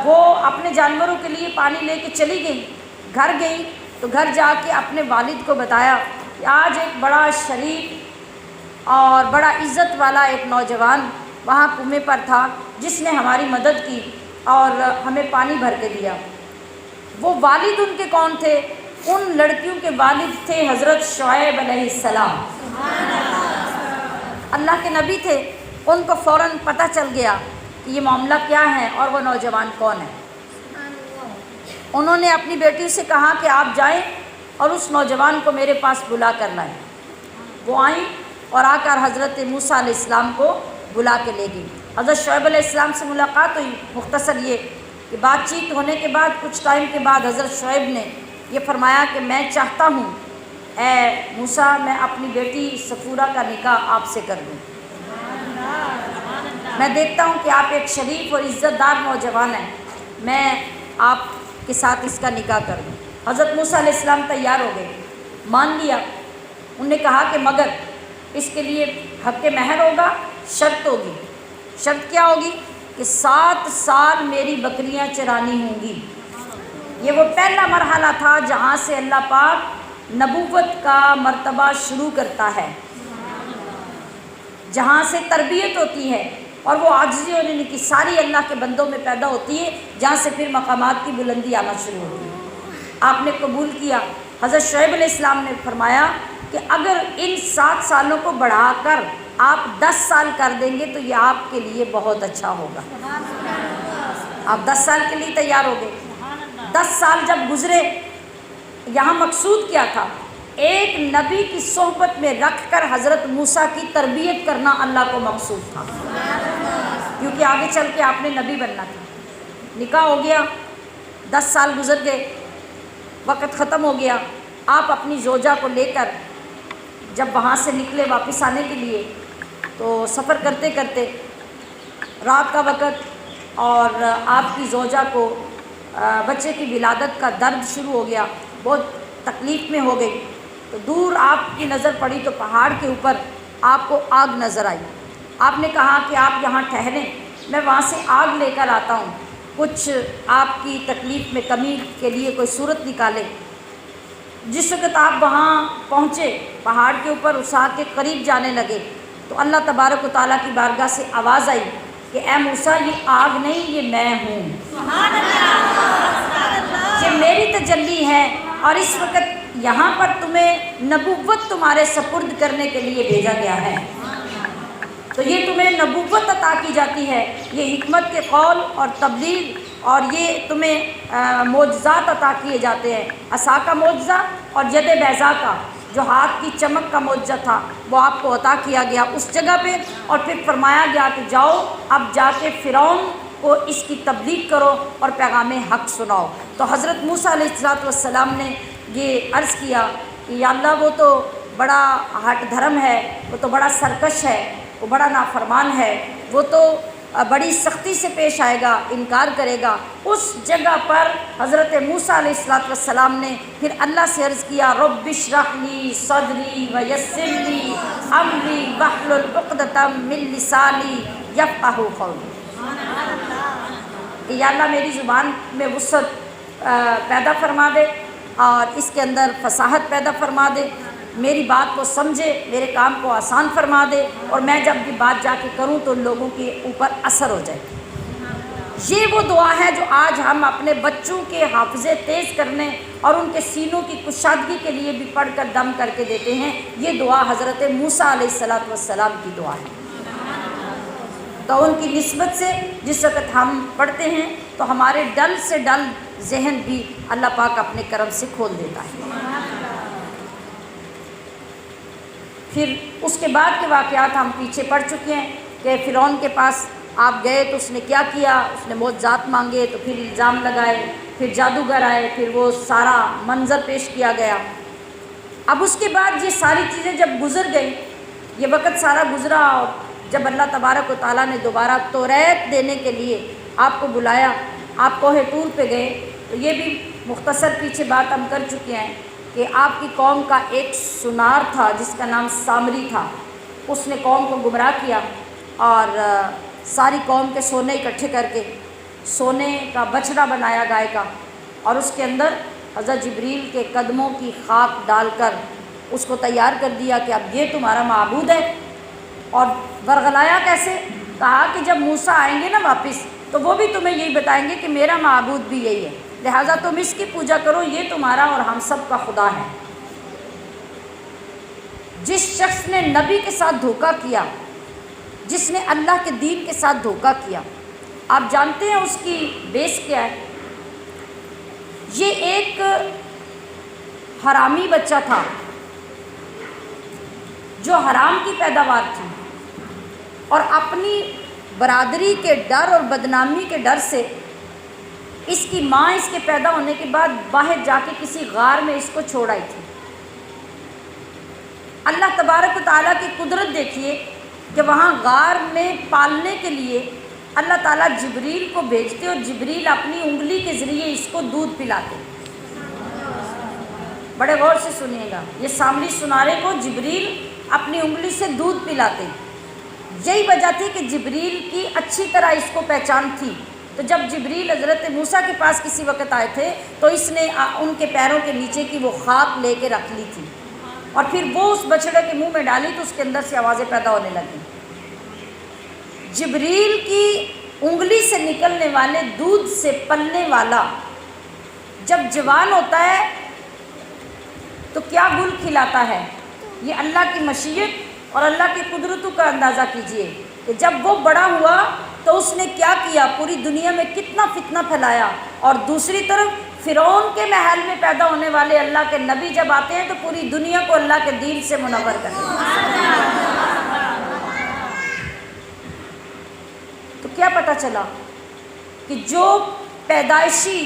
وہ اپنے جانوروں کے لیے پانی لے کے چلی گئی، گھر گئی تو گھر جا کے اپنے والد کو بتایا کہ آج ایک بڑا شریف اور بڑا عزت والا ایک نوجوان وہاں کنویں پر تھا جس نے ہماری مدد کی اور ہمیں پانی بھر کے دیا۔ وہ والد ان کے کون تھے؟ ان لڑکیوں کے والد تھے حضرت شعیب علیہ السلام، اللہ کے نبی تھے۔ ان کو فوراً پتہ چل گیا کہ یہ معاملہ کیا ہے اور وہ نوجوان کون ہے۔ انہوں نے اپنی بیٹی سے کہا کہ آپ جائیں اور اس نوجوان کو میرے پاس بلا کر لائیں۔ وہ آئیں اور آ کر حضرت موسیٰ علیہ السلام کو بلا کے لے گئی۔ حضرت شعیب علیہ السلام سے ملاقات ہوئی۔ مختصر یہ کہ بات چیت ہونے کے بعد کچھ ٹائم کے بعد حضرت شعیب نے یہ فرمایا کہ میں چاہتا ہوں اے موسیٰ، میں اپنی بیٹی صفورہ کا نکاح آپ سے کر دوں۔ میں دیکھتا ہوں کہ آپ ایک شریف اور عزت دار نوجوان ہیں، میں آپ کے ساتھ اس کا نکاح کر دوں۔ حضرت موسیٰ علیہ السلام تیار ہو گئے، مان لیا۔ انہوں نے کہا کہ مگر اس کے لیے حق مہر ہوگا، شرط ہوگی۔ شرط کیا ہوگی؟ کہ 7 سال میری بکریاں چرانی ہوں گی۔ یہ وہ پہلا مرحلہ تھا جہاں سے اللہ پاک نبوت کا مرتبہ شروع کرتا ہے، جہاں سے تربیت ہوتی ہے اور وہ عاجزی اور ان کی ساری اللہ کے بندوں میں پیدا ہوتی ہے، جہاں سے پھر مقامات کی بلندی آنا شروع ہوتی ہے۔ آپ نے قبول کیا۔ حضرت شعیب علیہ السلام نے فرمایا کہ اگر ان 7 سالوں کو بڑھا کر آپ 10 سال کر دیں گے تو یہ آپ کے لیے بہت اچھا ہوگا۔ آپ 10 سال کے لیے تیار ہو گئے۔ 10 سال جب گزرے، یہاں مقصود کیا تھا؟ ایک نبی کی صحبت میں رکھ کر حضرت موسیٰ کی تربیت کرنا اللہ کو مقصود تھا، کیونکہ آگے چل کے آپ نے نبی بننا تھا۔ نکاح ہو گیا، 10 سال گزر گئے، وقت ختم ہو گیا۔ آپ اپنی زوجہ کو لے کر جب وہاں سے نکلے واپس آنے کے لیے، تو سفر کرتے کرتے رات کا وقت، اور آپ کی زوجہ کو بچے کی ولادت کا درد شروع ہو گیا، بہت تکلیف میں ہو گئی۔ تو دور آپ کی نظر پڑی تو پہاڑ کے اوپر آپ کو آگ نظر آئی۔ آپ نے کہا کہ آپ یہاں ٹھہریں، میں وہاں سے آگ لے کر آتا ہوں، کچھ آپ کی تکلیف میں کمی کے لیے کوئی صورت نکالے۔ جس وقت آپ وہاں پہنچے پہاڑ کے اوپر، اس آگ کے قریب جانے لگے تو اللہ تبارک و تعالیٰ کی بارگاہ سے آواز آئی کہ اے موسیٰ، یہ آگ نہیں، یہ میں ہوں، یہ میری تجلی ہے، اور اس وقت یہاں پر تمہیں نبوت تمہارے سپرد کرنے کے لیے بھیجا گیا ہے۔ تو یہ تمہیں نبوت عطا کی جاتی ہے، یہ حکمت کے قول اور تبلیغ، اور یہ تمہیں معجزات عطا کیے جاتے ہیں۔ عصا کا معجزہ اور ید بیضاء کا، جو ہاتھ کی چمک کا معجزہ تھا، وہ آپ کو عطا کیا گیا اس جگہ پہ، اور پھر فرمایا گیا کہ جاؤ اب جا کے فرعون کو اس کی تبلیغ کرو اور پیغام حق سناؤ۔ تو حضرت موسیٰ علیہ السلام نے یہ عرض کیا کہ یا اللہ، وہ تو بڑا ہٹ دھرم ہے، وہ تو بڑا سرکش ہے، وہ بڑا نافرمان ہے، وہ تو بڑی سختی سے پیش آئے گا، انکار کرے گا۔ اس جگہ پر حضرت موسیٰ علیہ السلام نے پھر اللہ سے عرض کیا رب اشرح لی صدری ویسر لی امری واحلل عقدۃ من لسانی یفقہوا قولی، کہ یا اللہ میری زبان میں وسعت پیدا فرما دے، اور اس کے اندر فصاحت پیدا فرما دے، میری بات کو سمجھے، میرے کام کو آسان فرما دے، اور میں جب یہ بات جا کے کروں تو لوگوں کے اوپر اثر ہو جائے۔ یہ وہ دعا ہے جو آج ہم اپنے بچوں کے حافظے تیز کرنے اور ان کے سینوں کی کشادگی کے لیے بھی پڑھ کر دم کر کے دیتے ہیں۔ یہ دعا حضرت موسیٰ علیہ السلام کی دعا ہے۔ تو ان کی نسبت سے جس وقت ہم پڑھتے ہیں تو ہمارے ڈل سے ڈل ذہن بھی اللہ پاک اپنے کرم سے کھول دیتا ہے۔ پھر اس کے بعد کے واقعات ہم پیچھے پڑھ چکے ہیں کہ فرعون کے پاس آپ گئے تو اس نے کیا کیا، اس نے معجزات مانگے تو پھر الزام لگائے، پھر جادوگر آئے، پھر وہ سارا منظر پیش کیا گیا۔ اب اس کے بعد یہ ساری چیزیں جب گزر گئی، یہ وقت سارا گزرا، اور جب اللہ تبارک و تعالیٰ نے دوبارہ توریت دینے کے لیے آپ کو بلایا، آپ کوہ طور پہ گئے، تو یہ بھی مختصر پیچھے بات ہم کر چکے ہیں کہ آپ کی قوم کا ایک سنار تھا جس کا نام سامری تھا، اس نے قوم کو گمراہ کیا، اور ساری قوم کے سونے اکٹھے کر کے سونے کا بچڑا بنایا گائے کا، اور اس کے اندر حضرت جبریل کے قدموں کی خاک ڈال کر اس کو تیار کر دیا کہ اب یہ تمہارا معبود ہے۔ اور برگلایا کیسے؟ کہا کہ جب موسیٰ آئیں گے نا واپس تو وہ بھی تمہیں یہی بتائیں گے کہ میرا معبود بھی یہی ہے، لہٰذا تم اس کی پوجا کرو، یہ تمہارا اور ہم سب کا خدا ہے۔ جس شخص نے نبی کے ساتھ دھوکہ کیا، جس نے اللہ کے دین کے ساتھ دھوکہ کیا، آپ جانتے ہیں اس کی بیس کیا ہے؟ یہ ایک حرامی بچہ تھا جو حرام کی پیداوار تھی، اور اپنی برادری کے ڈر اور بدنامی کے ڈر سے اس کی ماں اس کے پیدا ہونے کے بعد باہر جا کے کسی غار میں اس کو چھوڑ آئی تھی۔ اللہ تبارک و تعالیٰ کی قدرت دیکھیے کہ وہاں غار میں پالنے کے لیے اللہ تعالیٰ جبریل کو بھیجتے، اور جبریل اپنی انگلی کے ذریعے اس کو دودھ پلاتے۔ بڑے غور سے سنیے گا، یہ سامری سنارے کو جبریل اپنی انگلی سے دودھ پلاتے۔ یہی وجہ تھی کہ جبریل کی اچھی طرح اس کو پہچان تھی، تو جب جبریل حضرت موسیٰ کے پاس کسی وقت آئے تھے تو اس نے ان کے پیروں کے نیچے کی وہ خاک لے کے رکھ لی تھی، اور پھر وہ اس بچڑے کے منہ میں ڈالی تو اس کے اندر سے آوازیں پیدا ہونے لگیں۔ جبریل کی انگلی سے نکلنے والے دودھ سے پلنے والا جب جوان ہوتا ہے تو کیا گل کھلاتا ہے، یہ اللہ کی مشیت اور اللہ کی قدرتوں کا اندازہ کیجئے کہ جب وہ بڑا ہوا تو اس نے کیا کیا، پوری دنیا میں کتنا فتنہ پھیلایا، اور دوسری طرف فرعون کے محل میں پیدا ہونے والے اللہ کے نبی جب آتے ہیں تو پوری دنیا کو اللہ کے دین سے منور کرتے ہیں۔ تو کیا پتہ چلا کہ جو پیدائشی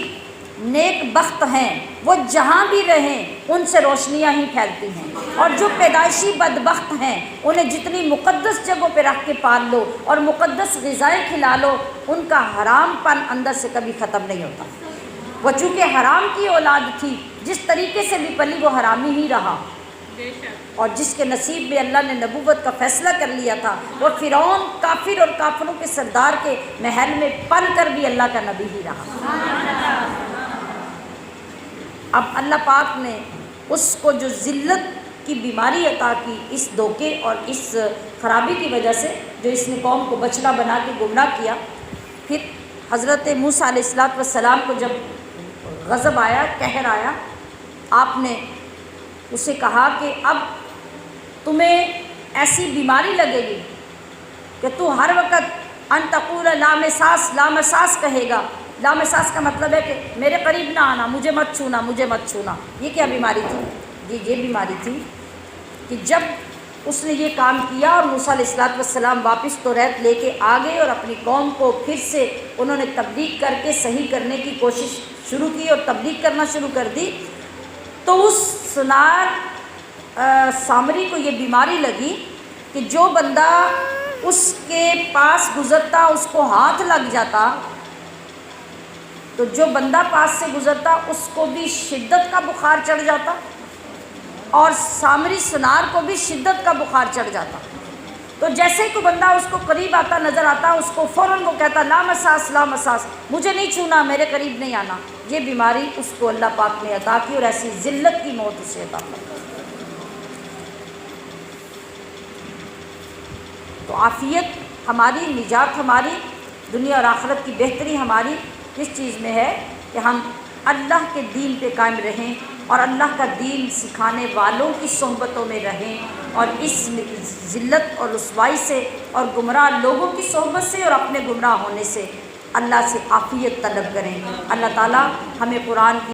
نیک بخت ہیں وہ جہاں بھی رہیں ان سے روشنیاں ہی پھیلتی ہیں، اور جو پیدائشی بدبخت ہیں انہیں جتنی مقدس جگہوں پہ رکھ کے پال لو اور مقدس غذائیں کھلا لو، ان کا حرام پن اندر سے کبھی ختم نہیں ہوتا۔ وہ چونکہ حرام کی اولاد تھی، جس طریقے سے بھی پلی وہ حرامی ہی رہا، اور جس کے نصیب میں اللہ نے نبوت کا فیصلہ کر لیا تھا وہ فرعون کافر اور کافروں کے سردار کے محل میں پل کر بھی اللہ کا نبی ہی رہا۔ اب اللہ پاک نے اس کو جو ذلت کی بیماری عطا کی اس دھوکے اور اس خرابی کی وجہ سے، جو اس نے قوم کو بچڑا بنا کے گمراہ کیا، پھر حضرت موسیٰ علیہ السلام کو جب غضب آیا، قہر آیا، آپ نے اسے کہا کہ اب تمہیں ایسی بیماری لگے گی کہ تو ہر وقت ان تقول لا مساس لا مساس کہے گا۔ لا مساس کا مطلب ہے کہ میرے قریب نہ آنا، مجھے مت چھونا، مجھے مت چھونا۔ یہ کیا بیماری تھی؟ یہ بیماری تھی کہ جب اس نے یہ کام کیا اور موسیٰ علیہ السلام واپس توریت لے کے آ گئے اور اپنی قوم کو پھر سے انہوں نے تبلیغ کر کے صحیح کرنے کی کوشش شروع کی اور تبلیغ کرنا شروع کر دی، تو اس سنار سامری کو یہ بیماری لگی کہ جو بندہ اس کے پاس گزرتا اس کو ہاتھ لگ جاتا، تو جو بندہ پاس سے گزرتا اس کو بھی شدت کا بخار چڑھ جاتا، اور سامری سنار کو بھی شدت کا بخار چڑھ جاتا۔ تو جیسے ہی کوئی بندہ اس کو قریب آتا نظر آتا، اس کو فوراً وہ کہتا لا مساس لا مساس، مجھے نہیں چھونا، میرے قریب نہیں آنا۔ یہ بیماری اس کو اللہ پاک نے عطا کی اور ایسی ذلت کی موت اسے عطا کی۔ تو عافیت ہماری، نجات ہماری، دنیا اور آخرت کی بہتری ہماری کس چیز میں ہے کہ ہم اللہ کے دین پہ قائم رہیں اور اللہ کا دین سکھانے والوں کی صحبتوں میں رہیں، اور اس ذلت اور رسوائی سے اور گمراہ لوگوں کی صحبت سے اور اپنے گمراہ ہونے سے اللہ سے عافیت طلب کریں۔ اللہ تعالیٰ ہمیں قرآن کی